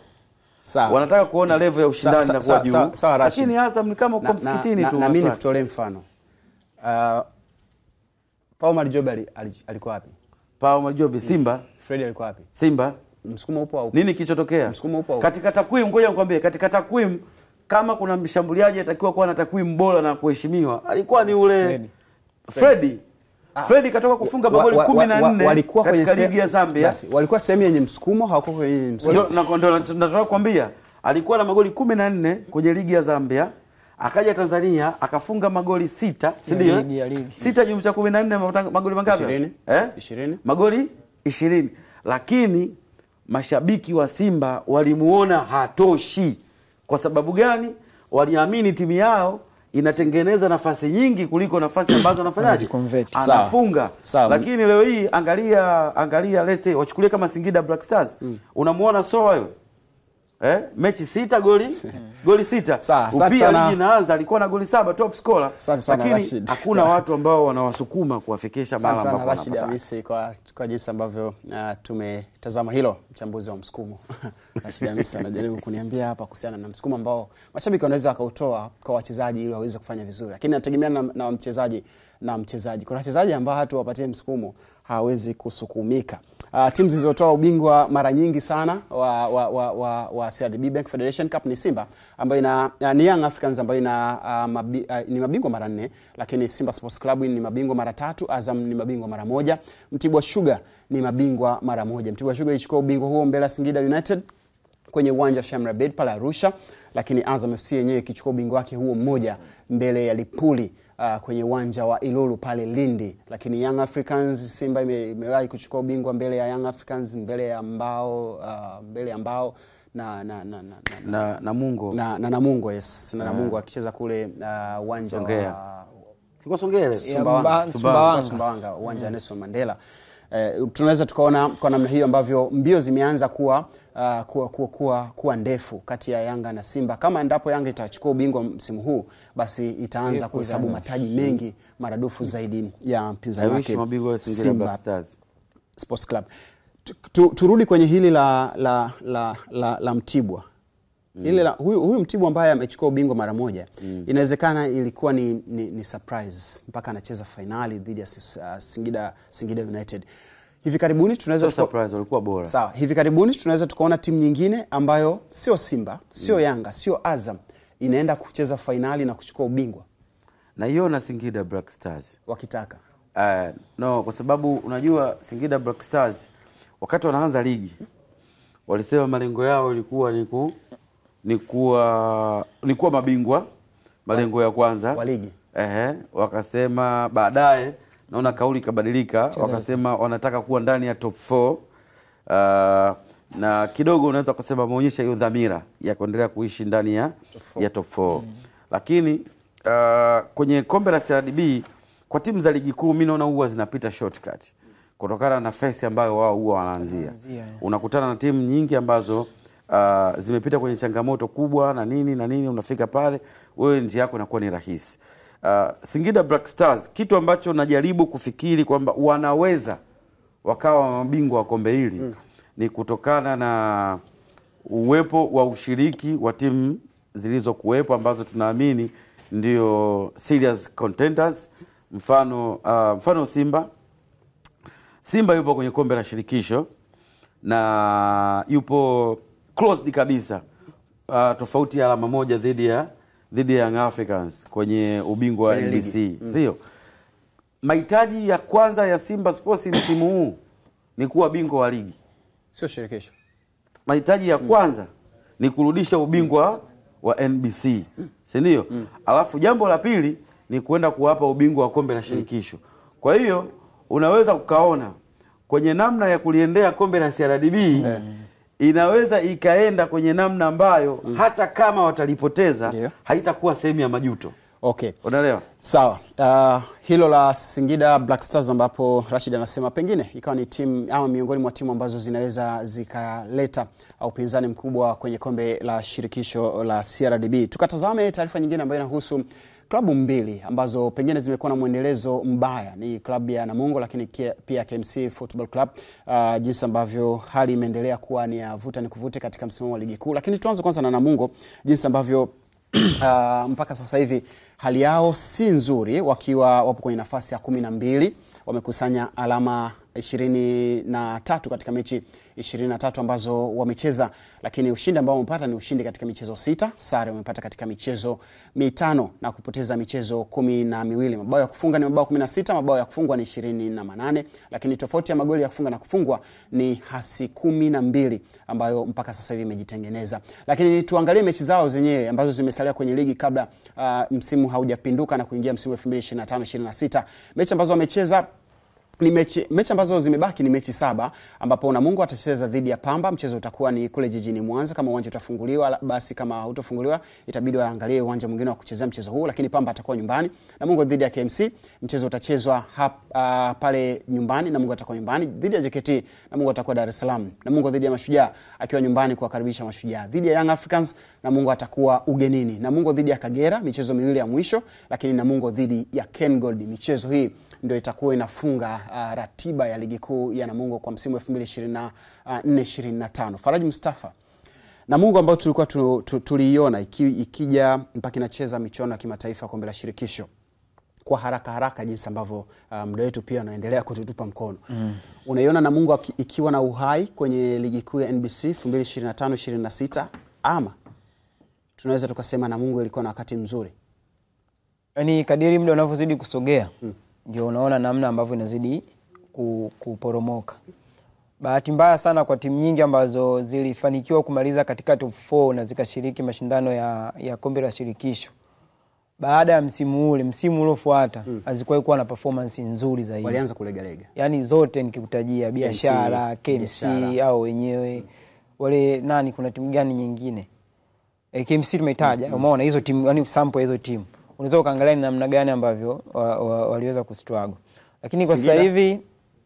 Wanataka kuona level ya ushindani na kwa juu. Lakini Azam ni kama uko msikitini tu. Na mimi nikutolee mfano. Pao Marijobe alikuwa wapi? Pao Marijobe Simba. Fred alikuwa wapi? Simba. Msukumo upo au? Nini kilichotokea? Msukumo upo au? Katika takwimu, ngoja nikwambie, katika takwimu kama kuna mshambuliaji atakiwa kuwa na takwimu bora na kuheshimiwa, alikuwa ni ule Freddy. Freddy katoka kufunga magoli 14 katika ligi ya Zambia. Basi walikuwa sehemu yenye msukumo, hawakuwa kwenye msukumo. Ndio nataka kukwambia, alikuwa na magoli 14 kwenye ligi ya Zambia, akaja Tanzania akafunga magoli 6, si ndio? Ya ligi. 6 jumlisha 14 magoli mangapi? 20. Magoli 20. Lakini mashabiki wa Simba walimuona hatoshi. Kwa sababu gani? Waliamini timu yao inatengeneza nafasi nyingi kuliko nafasi ambazo anafanyaje? Anafunga. Lakini leo hii angalia let's say wachukulie kama Singida Black Stars. Unamuona Soa yule? Mechi 6 goli 6. Upia ligi inaanza alikuwa na goli 7 top scorer. Lakini hakuna watu ambao wanawasukuma kuwafikisha mahali ambapo Rashid Hamisi kwa jinsi ambavyo tumetazama hilo, mchambuzi wa msukumo. Rashid Hamisi anajaribu kuniambia hapa kuhusiana na msukumo ambao mashabiki wanaweza wakautoa kwa wachezaji ili waweze kufanya vizuri. Lakini inategemea na mchezaji na mchezaji. Kuna wachezaji ambao hatu wapatie msukumo hawezi kusukumika. Timu zilizotoa ubingwa mara nyingi sana wa CRDB Bank Federation Cup ni Simba ambayo ni Young Africans ambayo ni mabingwa mara 4, lakini Simba Sports Club ni mabingwa mara 3, Azam ni mabingwa mara 1, Mtibwa Sugar ni mabingwa mara 1. Mtibwa Sugar ilichukua ubingwa huo mbele ya Singida United kwenye uwanja wa Shamra Bed pale Arusha, lakini Azam FC yenyewe ikichukua ubingwa wake huo mmoja mbele ya Lipuli kwenye uwanja wa Ilulu pale Lindi. Lakini Young Africans, Simba imewahi kuchukua ubingwa mbele ya Young Africans, mbele ya Mbao na Namungo. Na Namungo, yes. Na Namungo akicheza kule uwanja wa Siko Songea Sumbawanga, uwanja wa Nelson Mandela. Tunaweza tukaona kwa namna hiyo ambavyo mbio zimeanza kuwa ndefu kati ya Yanga na Simba. Kama endapo Yanga itachukua ubingwa msimu huu, basi itaanza kuhesabu mataji mengi maradufu zaidi ya mpinzani wake Simba Sports Club. Turudi kwenye hili la Mtibwa. Huyu Mtibwa ambaye amechukua ubingwa mara 1, inawezekana ilikuwa ni surprise mpaka anacheza finali dhidi ya Singida United. Hivi karibuni tunaweza surprise walikuwa bora. Sawa, hivi karibuni tunaweza tukaona timu nyingine ambayo sio Simba, sio Yanga, sio Azam inaenda kucheza finali na kuchukua ubingwa. Na hiyo na Singida Black Stars wakitaka. No, kwa sababu unajua Singida Black Stars wakati wanaanza ligi walisema malengo yao ilikuwa ni kuwa mabingwa, malengo ya kwanza wa ligi. Wakasema baadaye naona kauli kabadilika, wakasema wanataka kuwa ndani ya top 4. Na kidogo unaweza kusema maonyesha hiyo dhamira ya kuendelea kuishi ndani ya top 4. Lakini kwenye kombe la CRDB kwa timu za ligi kuu mimi naona huwa zinapita shortcut kutokana na face ambayo wao huwa wanaanzia. Unakutana na timu nyingi ambazo zimepita kwenye changamoto kubwa na nini unafika pale wewe njia yako inakuwa ni rahisi. Singida Black Stars kitu ambacho najaribu kufikiri kwamba wanaweza wakawa mabingwa wa kombe hili ni kutokana na uwepo wa ushiriki wa timu zilizokuwepo ambazo tunaamini ndio serious contenders. Mfano Simba yupo kwenye kombe la shirikisho na yupo closed kabisa, tofauti ya alama 1 dhidi ya Young Africans kwenye ubingwa wa NBC. Sio mahitaji ya kwanza ya Simba Sports msimu huu ni kuwa bingwa wa ligi, sio shirikisho. Mahitaji ya kwanza ni kurudisha ubingwa wa NBC, si ndio? Alafu jambo la pili ni kwenda kuwapa ubingwa wa kombe la shirikisho. Kwa hiyo unaweza ukaona kwenye namna ya kuliendea kombe la CRDB inaweza ikaenda kwenye namna ambayo hata kama watalipoteza haitakuwa sehemu ya majuto. Okay. Unaelewa? Sawa. Hilo la Singida Black Stars ambapo Rashid anasema pengine ikawa ni timu ama miongoni mwa timu ambazo zinaweza zikaleta upinzani mkubwa kwenye kombe la shirikisho la CRDB. Tukatazame taarifa nyingine ambayo inahusu klabu mbili ambazo pengine zimekuwa na muendelezo mbaya. Ni klabu ya Namungo lakini pia KMC Football Club. Jinsi ambavyo hali imeendelea kuwa ni ya vuta ni kuvute katika msimu wa ligi kuu. Lakini tuanze kwanza na Namungo, jinsi ambavyo mpaka sasa hivi hali yao si nzuri, wakiwa wapo kwenye nafasi ya 12, wamekusanya alama 23 katika mechi 23 ambazo wamecheza, lakini ushindi ambao wamepata ni ushindi katika michezo 6, sare wamepata katika michezo 5 na kupoteza michezo 12. Mabao ya kufunga ni mabao 16, mabao ya kufungwa ni 28, lakini tofauti ya magoli ya kufunga na kufungwa ni hasi 12 ambayo mpaka sasa hivi imejitengeneza. Lakini tuangalie mechi zao zenyewe ambazo zimesalia kwenye ligi kabla msimu haujapinduka na kuingia msimu 2025-26. Mechi ambazo wamecheza ni mechi ambazo zimebaki ni mechi 7, ambapo Namungo atacheza dhidi ya Pamba. Mchezo utakuwa ni kule jijini Mwanza. Kama uwanja utafunguliwa, basi kama hautofunguliwa itabidi waangalie uwanja mwingine wa kuchezea mchezo huu, lakini Pamba atakuwa nyumbani. Namungo dhidi ya KMC, mchezo utachezwa pale nyumbani. Namungo atakuwa nyumbani dhidi ya JKT, Namungo atakuwa Dar es Salaam. Namungo dhidi ya Mashujaa akiwa nyumbani kuwakaribisha Mashujaa. Dhidi ya Young Africans, Namungo atakuwa ugenini. Namungo dhidi ya Kagera, michezo miwili ya mwisho, lakini Namungo dhidi ya KenGold. Michezo hii ndio itakuwa inafunga ratiba ya ligi kuu ya Namungo kwa msimu 2024-25. Faraji Mustafa, Namungo ambao tulikuwa tuliiona ikija mpaka inacheza michuano ya kimataifa kombe la shirikisho kwa haraka jinsi ambavyo muda wetu pia unaendelea kututupa mkono. Unaiona Namungo ikiwa na uhai kwenye ligi kuu ya NBC 2025-26, ama tunaweza tukasema Namungo ilikuwa na wakati mzuri? Yaani kadiri muda unavyozidi kusogea ndio unaona namna ambavyo inazidi kuporomoka. Bahati mbaya sana kwa timu nyingi ambazo zilifanikiwa kumaliza katika top 4 na zikashiriki mashindano ya kombe la shirikisho. Baada ya msimu uliofuata hazikuwahi kuwa na performance nzuri zaidi. Walianza kulegalega. Yaani zote nikikutajia Biashara, KMC au wenyewe. Wale nani, kuna timu gani nyingine? KMC tumeitaja. Umeona hizo timu, yani sample hizo timu. Unaweza ukaangalia ni namna gani ambavyo waliweza kustruggle. Lakini kwa sasa hivi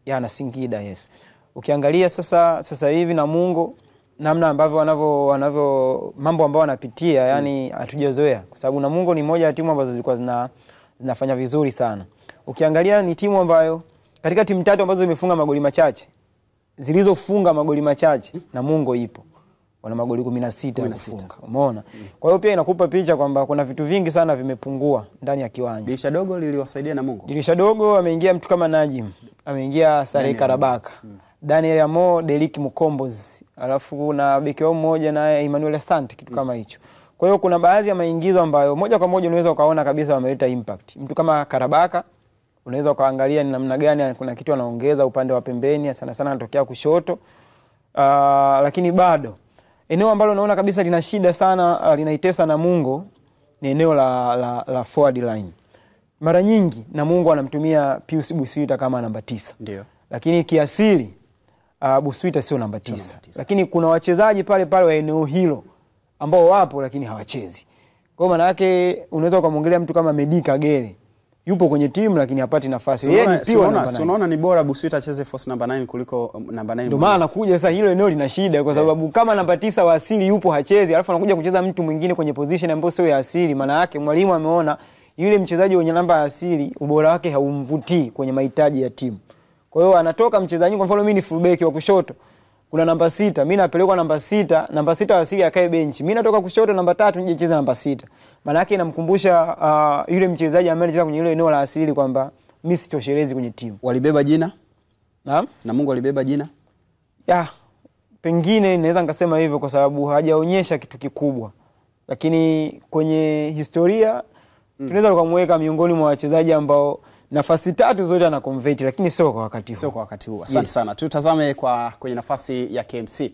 na Singida, yes. Ukiangalia sasa hivi Namungo namna ambavyo wanavyo mambo ambayo wanapitia, yani hatujazoea, kwa sababu Namungo ni moja ya timu ambazo zilikuwa zinafanya vizuri sana. Ukiangalia ni timu ambayo katika timu 3 ambazo zimefunga magoli machache, zilizofunga magoli machache Namungo ipo. Wana magoli 16 kufunga. Umeona? Kwa hiyo pia inakupa picha kwamba kuna vitu vingi sana vimepungua ndani ya kiwanja. Dirisha dogo liliwasaidia Namungo. Dirisha dogo ameingia mtu kama Najim, ameingia Saleh Karabaka, Daniel Amo, Deriki Mukombozi, alafu kuna beki wao mmoja naye Emmanuel Asante, kitu kama hicho. Kwa hiyo kuna baadhi ya maingizo ambayo moja kwa moja unaweza ukaona kabisa wameleta impact. Mtu kama Karabaka unaweza ukaangalia ni namna gani kuna kitu anaongeza upande wa pembeni, sana anatokea kushoto. Lakini bado eneo ambalo naona kabisa lina shida sana, linaitesa Namungo ni eneo la forward line. Mara nyingi Namungo anamtumia Pius Buswita kama namba 9. Ndio. Lakini kiasili Buswita sio namba 9. Lakini kuna wachezaji pale wa eneo hilo ambao wapo lakini hawachezi. Kwa maana yake unaweza kumwongelea mtu kama Medi Kagere. Yupo kwenye timu lakini hapati nafasi. Yeye ni pia namba 9. Unaona ni bora Buswita acheze force namba 9 kuliko namba 9. Ndio maana anakuja sasa, hilo eneo lina shida kwa sababu kama namba 9 wa asili yupo hachezi, alafu anakuja kucheza mtu mwingine kwenye position ambayo sio ya asili, maana yake mwalimu ameona yule mchezaji mwenye namba ya asili ubora wake haumvutii kwenye mahitaji ya timu. Kwa hiyo anatoka mchezaji, kwa mfano mimi ni fullback wa kushoto, kuna namba 6, mimi napelekwa namba 6, namba 6 wa asili akae benchi. Mimi natoka kushoto namba 3 nije cheza namba 6. Maana yake inamkumbusha yule mchezaji ambaye anacheza kwenye ile eneo la asili kwamba mimi sitoshelezi kwenye timu. Walibeba jina? Naam? Namungo walibeba jina? Pengine naweza nikasema hivyo kwa sababu hajaonyesha kitu kikubwa. Lakini kwenye historia tunaweza kumweka miongoni mwa wachezaji ambao nafasi 3 zote ana convert, lakini sio kwa wakati huu. Sio kwa wakati huu. Asante sana. Tutazame kwenye nafasi ya KMC.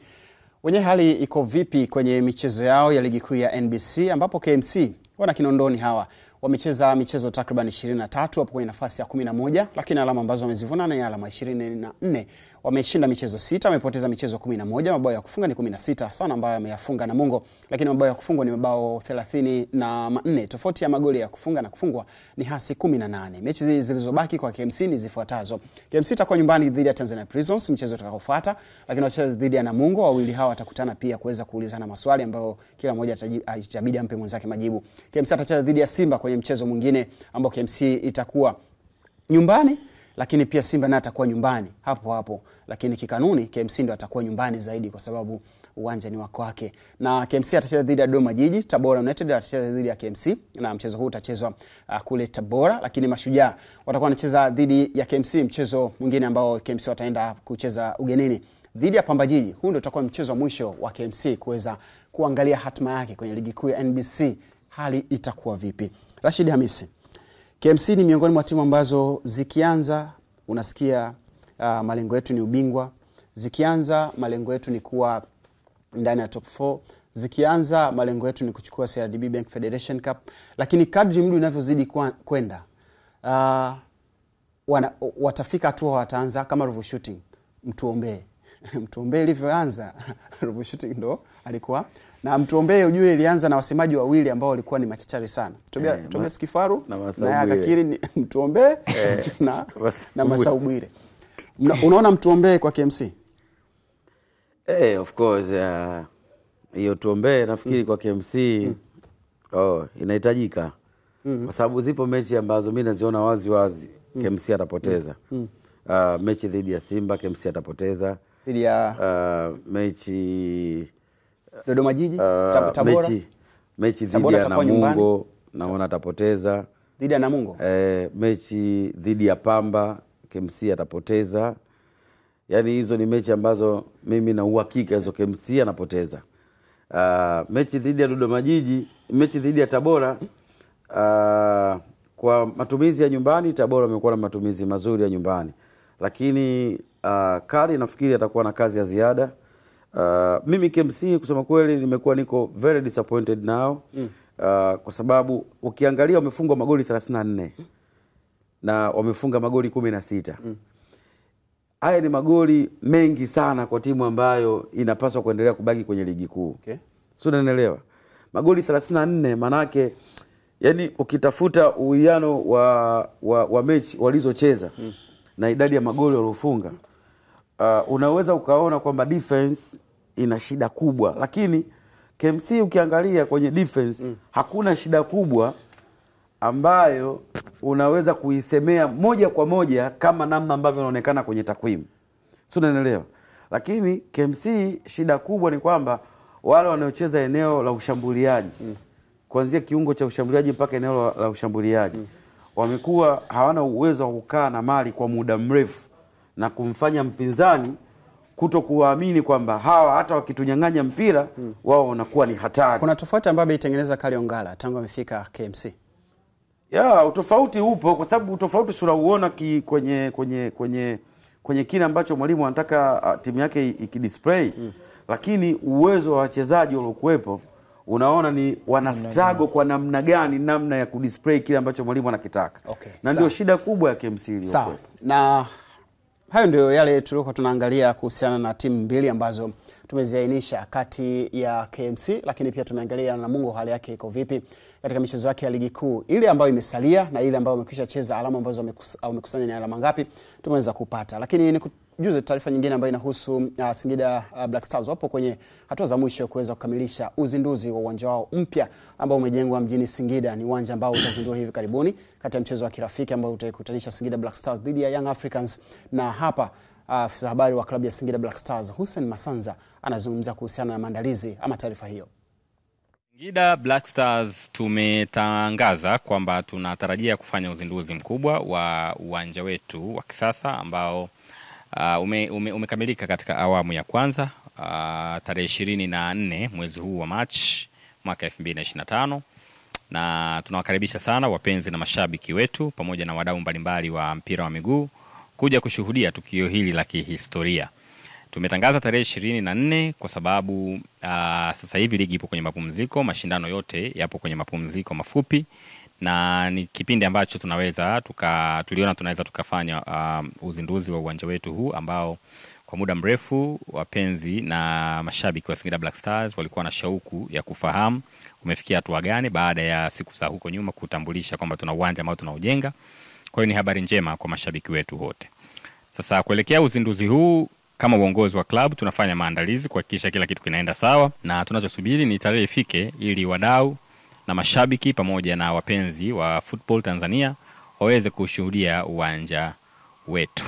Wenye hali iko vipi kwenye michezo yao ya ligi kuu ya NBC, ambapo KMC wana Kinondoni hawa wamecheza michezo takriban 23, hapo kwenye nafasi ya 11, lakini alama ambazo wamezivuna ni alama 24. Wameshinda michezo 6, wamepoteza michezo 11, mabao ya kufunga ni 16 sana ambayo yameyafunga Namungo, lakini mabao ya kufungwa ni mabao 34. Tofauti ya magoli ya kufunga na kufungwa ni hasi 18. Mechi zilizobaki kwa KMC ni zifuatazo. KMC itakuwa nyumbani dhidi ya Tanzania Prisons mchezo utakaofuata, lakini wacheza dhidi ya Namungo. Wawili hawa watakutana pia kuweza kuulizana maswali ambayo kila mmoja itabidi ampe mwenzake majibu. KMC atacheza dhidi ya Simba kwenye mchezo mwingine ambao KMC itakuwa nyumbani lakini pia Simba naye atakuwa nyumbani hapo hapo, lakini kikanuni KMC ndio atakuwa nyumbani zaidi kwa sababu uwanja ni wako wake. Na KMC atacheza dhidi ya Dodoma Jiji, Tabora United atacheza dhidi ya KMC na mchezo huu utachezwa kule Tabora, lakini Mashujaa watakuwa wanacheza dhidi ya KMC, mchezo mwingine ambao KMC wataenda kucheza ugenini dhidi ya Pamba Jiji. Huu ndio utakuwa mchezo wa mwisho wa KMC kuweza kuangalia hatima yake kwenye ligi kuu ya NBC, hali itakuwa vipi. Rashid Hamisi, KMC ni miongoni mwa timu ambazo zikianza unasikia malengo yetu ni ubingwa, zikianza malengo yetu ni kuwa ndani ya top 4, zikianza malengo yetu ni kuchukua CRDB Bank Federation Cup, lakini kadri muda unavyozidi kwenda watafika hatua wataanza kama Ruvu Shooting. Mtuombee ilivyoanza Ruvu Shooting ndo alikuwa na Mtuombee, ujue ilianza na wasemaji wawili ambao walikuwa ni machachari sana, Tobias Kifaru na akakiri ni Mtuombee na Masaubwire. Unaona Mtuombee kwa KMC? Of course hiyo Tuombee nafikiri kwa KMC inahitajika. Kwa sababu zipo mechi ambazo mimi naziona wazi KMC atapoteza. Mechi dhidi ya Simba KMC atapoteza. Dhidi ya mechi Dodoma Jiji, Tabora. Mechi dhidi ya Namungo naona atapoteza. Dhidi ya Namungo. Mechi dhidi ya Pamba KMC atapoteza. Yaani hizo ni mechi ambazo mimi na uhakika hizo KMC anapoteza. Mechi dhidi ya Dodoma Jiji, mechi dhidi ya Tabora, kwa matumizi ya nyumbani Tabora amekuwa na matumizi mazuri ya nyumbani. Lakini Kali nafikiri atakuwa na kazi ya ziada. Mimi KMC kusema kweli nimekuwa niko very disappointed now. Kwa sababu ukiangalia wamefungwa magoli 34 na wamefunga magoli 16. Haya ni magoli mengi sana kwa timu ambayo inapaswa kuendelea kubaki kwenye ligi kuu. Okay. Sio, unanielewa? Magoli 34 manake yani ukitafuta uwiano wa mechi walizocheza na idadi ya magoli waliofunga, unaweza ukaona kwamba defense ina shida kubwa, lakini KMC ukiangalia kwenye defense hakuna shida kubwa ambayo unaweza kuisemea moja kwa moja kama namna ambavyo inaonekana kwenye takwimu. Sio, unanielewa? Lakini KMC shida kubwa ni kwamba wale wanaocheza eneo la ushambuliaji, kuanzia kiungo cha ushambuliaji mpaka eneo la ushambuliaji, wamekuwa hawana uwezo wa kukaa na mali kwa muda mrefu na kumfanya mpinzani kutokuamini kwamba hawa hata wakitunyang'anya mpira wao wanakuwa ni hatari. Kuna tofauti ambayo ameitengeneza Kaliongala tangu amefika KMC. Utofauti upo kwa sababu utofauti sura uona kwenye kile ambacho mwalimu anataka timu yake ikidisplay. Lakini uwezo wa wachezaji waliokuepo unaona ni wana struggle kwa namna gani, namna ya kudisplay kile ambacho mwalimu anakitaka. Okay, na ndio shida kubwa ya KMC iliyokuwa. Sawa. Na hayo ndio yale tulikuwa tunaangalia kuhusiana na timu mbili ambazo tumeziainisha kati ya KMC, lakini pia tumeangalia Namungo hali yake iko vipi katika michezo yake ya ligi kuu. Ile ambayo imesalia na ile ambayo wamekwisha cheza, alama ambazo wamekusanya ni alama ngapi tumeweza kupata. Lakini nikujuze taarifa nyingine ambayo inahusu Singida Black Stars. Wapo kwenye hatua za mwisho kuweza kukamilisha uzinduzi wa uwanja wao mpya ambao umejengwa mjini Singida. Ni uwanja ambao utazinduliwa hivi karibuni kati ya mchezo wa kirafiki ambao utakutanisha Singida Black Stars dhidi ya Young Africans. Na hapa afisa habari wa klabu ya Singida Black Stars Hussein Masanza anazungumza kuhusiana na maandalizi ama taarifa hiyo. Singida Black Stars tumetangaza kwamba tunatarajia kufanya uzinduzi mkubwa wa uwanja wetu wa kisasa ambao umekamilika katika awamu ya kwanza tarehe 24 mwezi huu wa March mwaka 2025, na tunawakaribisha sana wapenzi na mashabiki wetu pamoja na wadau mbalimbali wa mpira wa miguu kuja kushuhudia tukio hili la kihistoria. Tumetangaza tarehe 24 kwa sababu sasa hivi ligi ipo kwenye mapumziko, mashindano yote yapo kwenye mapumziko mafupi, na ni kipindi ambacho tuliona tunaweza tukafanya uzinduzi wa uwanja wetu huu ambao kwa muda mrefu wapenzi na mashabiki wa Singida Black Stars walikuwa na shauku ya kufahamu umefikia hatua gani baada ya siku za huko nyuma kutambulisha kwamba tuna uwanja ambao tunaujenga. Kwa hiyo ni habari njema kwa mashabiki wetu wote. Sasa kuelekea uzinduzi huu, kama uongozi wa club tunafanya maandalizi kuhakikisha kila kitu kinaenda sawa, na tunachosubiri ni tarehe ifike ili wadau na mashabiki pamoja na wapenzi wa football Tanzania waweze kushuhudia uwanja wetu.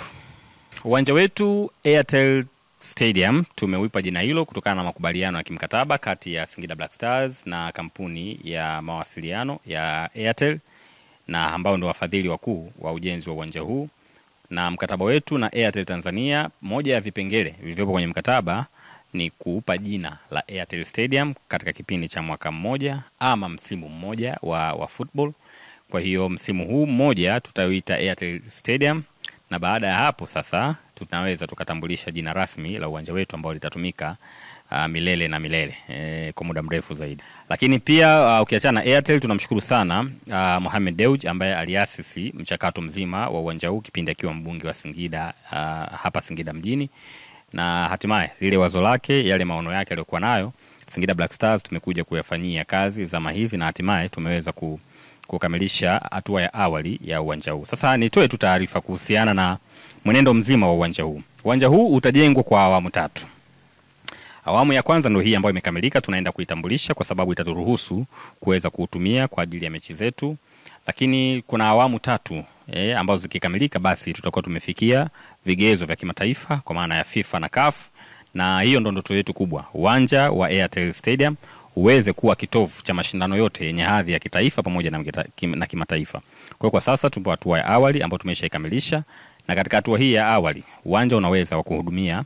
Uwanja wetu Airtel Stadium tumeuipa jina hilo kutokana na makubaliano ya kimkataba kati ya Singida Black Stars na kampuni ya mawasiliano ya Airtel, na ambao ndio wafadhili wakuu wa ujenzi wa uwanja huu. Na mkataba wetu na Airtel Tanzania, moja ya vipengele vilivyopo kwenye mkataba ni kuupa jina la Airtel Stadium katika kipindi cha mwaka mmoja ama msimu mmoja wa football. Kwa hiyo msimu huu mmoja tutauita Airtel Stadium, na baada ya hapo sasa tunaweza tukatambulisha jina rasmi la uwanja wetu ambao litatumika milele na milele kwa muda mrefu zaidi. Lakini pia ukiachana Airtel, tunamshukuru sana Mohamed Dewji ambaye aliasisi mchakato mzima wa uwanja huu kipindi akiwa mbunge wa Singida hapa Singida mjini, na hatimaye lile wazo lake, yale maono yake aliyokuwa nayo, Singida Black Stars tumekuja kuyafanyia kazi zama hizi, na hatimaye tumeweza kukamilisha hatua ya awali ya uwanja huu. Sasa nitoe tu taarifa kuhusiana na mwenendo mzima wa uwanja huu. Uwanja huu utajengwa kwa awamu 3. Awamu ya kwanza ndio hii ambayo imekamilika, tunaenda kuitambulisha kwa sababu itaturuhusu kuweza kuutumia kwa ajili ya mechi zetu. Lakini kuna awamu 3 ambazo zikikamilika basi tutakuwa tumefikia vigezo vya kimataifa kwa maana ya FIFA na CAF, na hiyo ndio ndoto yetu kubwa. Uwanja wa Airtel Stadium uweze kuwa kitovu cha mashindano yote yenye hadhi ya kitaifa pamoja na kimataifa. Kwa sasa tupo hatua ya awali ambayo tumeshaikamilisha, na katika hatua hii ya awali uwanja unaweza kuhudumia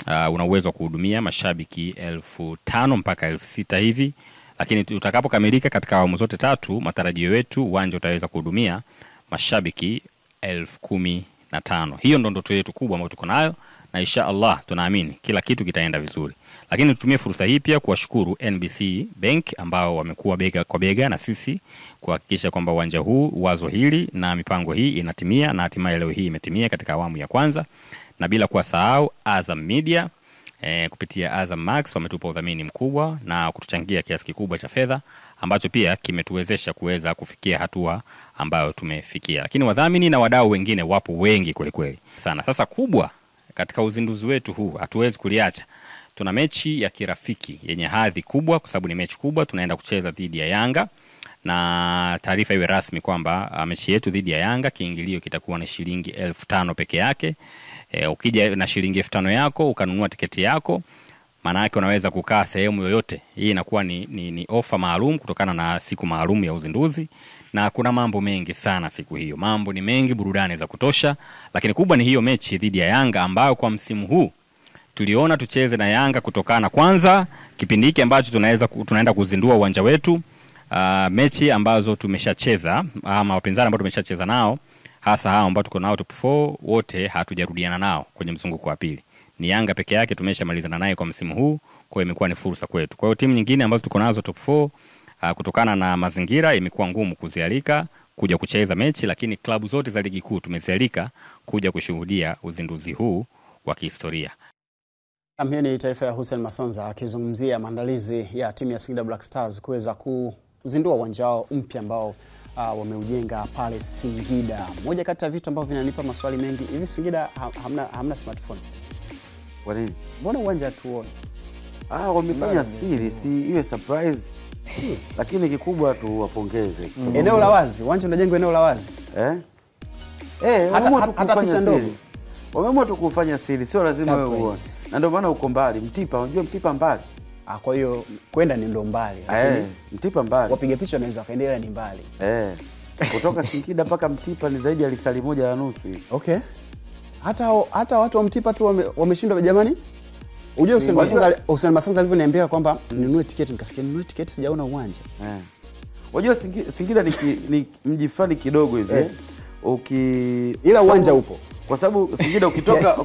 una uwezo wa kuhudumia mashabiki 5,000 mpaka 6,000 hivi, lakini utakapokamilika katika awamu zote 3, matarajio yetu uwanja utaweza kuhudumia mashabiki 15,000. Hiyo ndio ndoto yetu kubwa ambayo tuko nayo, na insha Allah tunaamini kila kitu kitaenda vizuri. Lakini tutumie fursa hii pia kuwashukuru NBC Bank ambao wamekuwa bega kwa bega na sisi kuhakikisha kwamba uwanja huu, wazo hili na mipango hii inatimia, na hatimaye leo hii imetimia katika awamu ya kwanza. Na bila kuwasahau Azam Media kupitia Azam Max wametupa udhamini mkubwa na kutuchangia kiasi kikubwa cha fedha ambacho pia kimetuwezesha kuweza kufikia hatua ambayo tumefikia. Lakini wadhamini na wadau wengine wapo wengi kweli kweli sana. Sasa kubwa katika uzinduzi wetu huu hatuwezi kuliacha, tuna mechi ya kirafiki yenye hadhi kubwa kwa sababu ni mechi kubwa, tunaenda kucheza dhidi ya Yanga, na taarifa iwe rasmi kwamba mechi yetu dhidi ya Yanga kiingilio kitakuwa na shilingi 5,000 peke yake. Ukija na shilingi 5,000 yako ukanunua tiketi yako, maana yake unaweza kukaa sehemu yoyote. Hii inakuwa ni ofa maalum kutokana na siku maalum ya uzinduzi, na kuna mambo mengi sana siku hiyo. Mambo ni mengi, burudani za kutosha, lakini kubwa ni hiyo mechi dhidi ya Yanga ambayo kwa msimu huu tuliona tucheze na Yanga kutokana kwanza kipindi hiki ambacho tunaenda kuzindua uwanja wetu. Mechi ambazo tumeshacheza ama wapinzani ambao tumeshacheza nao, hasa hao ambao tuko nao top 4, wote hatujarudiana nao kwenye mzunguko wa pili. Ni Yanga peke yake tumeshamalizana naye kwa msimu huu, kwa hiyo imekuwa ni fursa kwetu. Kwa hiyo timu nyingine ambazo tuko nazo top 4 kutokana na mazingira imekuwa ngumu kuzialika kuja kucheza mechi, lakini klabu zote za ligi kuu tumezialika kuja kushuhudia uzinduzi huu wa kihistoria. Hii ni taarifa ya Hussein Masanza akizungumzia maandalizi ya timu ya Singida Black Stars kuweza kuzindua uwanja wao mpya ambao wameujenga pale Singida. Moja kati ya vitu ambavyo vinanipa maswali mengi, hivi Singida hamna smartphone? Kwa nini? Mbona uwanja tuone? Wamefanya siri, si iwe surprise. Lakini kikubwa tu wapongeze. Eneo la wazi, uwanja unajengwa eneo la wazi. Hata picha ndogo. Wameamua tu kufanya siri, sio lazima wewe uone. Na ndio maana uko mbali. Mtipa, unajua Mtipa mbali. Kwa hiyo kwenda ni ndo mbali. Mtipa mbali. Wapiga picha wanaweza kaendelea ni mbali. Kutoka Singida mpaka Mtipa ni zaidi ya lisali 1.5 hivi. Okay. Hata watu wa Mtipa tu wameshindwa jamani. Unajua Hussein Masanza alivyoniambia kwamba ninunue tiketi, nikafikia ninunue tiketi sijaona uwanja. Unajua Singida ni mji fulani kidogo hivi. Ila uwanja upo. Kwa sababu Singida ukitoka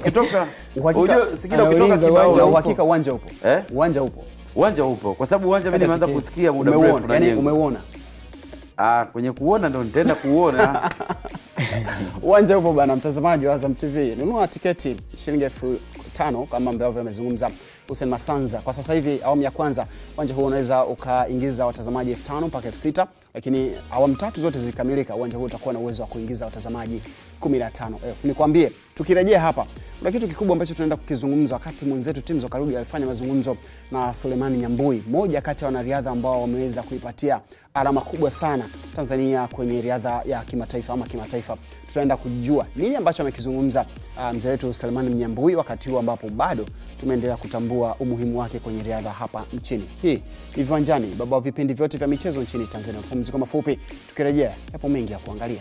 unajua Singida ukitoka Kibaoni uhakika uwanja upo. Uwanja upo. Uwanja upo. Kwa sababu uwanja mimi nimeanza kusikia muda mrefu na yani umeuona. Kwenye kuona ndo nitaenda kuona. Uwanja upo bana, mtazamaji wa Azam TV. Nunua tiketi shilingi 5,000 kama ambavyo amezungumza Hussein Masanza. Kwa sasa hivi awamu ya kwanza uwanja huu unaweza ukaingiza watazamaji 5,000 mpaka 6,000, lakini awamu 3 zote zikamilika uwanja huu utakuwa na uwezo wa kuingiza watazamaji 15,000. Nikwambie tukirejea hapa kuna kitu kikubwa ambacho tunaenda kukizungumza wakati mwenzetu Timzo Karugi alifanya mazungumzo na Selemani Nyambui, moja kati ya wanariadha ambao wameweza kuipatia alama kubwa sana Tanzania kwenye riadha ya kimataifa ama kimataifa. Tutaenda kujua nini ambacho amekizungumza mzee wetu Selemani Nyambui wakati huu ambapo bado tumeendelea kutambua umuhimu wake kwenye riadha hapa nchini. Hii ni Viwanjani, baba wa vipindi vyote vya michezo nchini Tanzania. Pumziko mafupi, tukirejea yapo mengi ya kuangalia.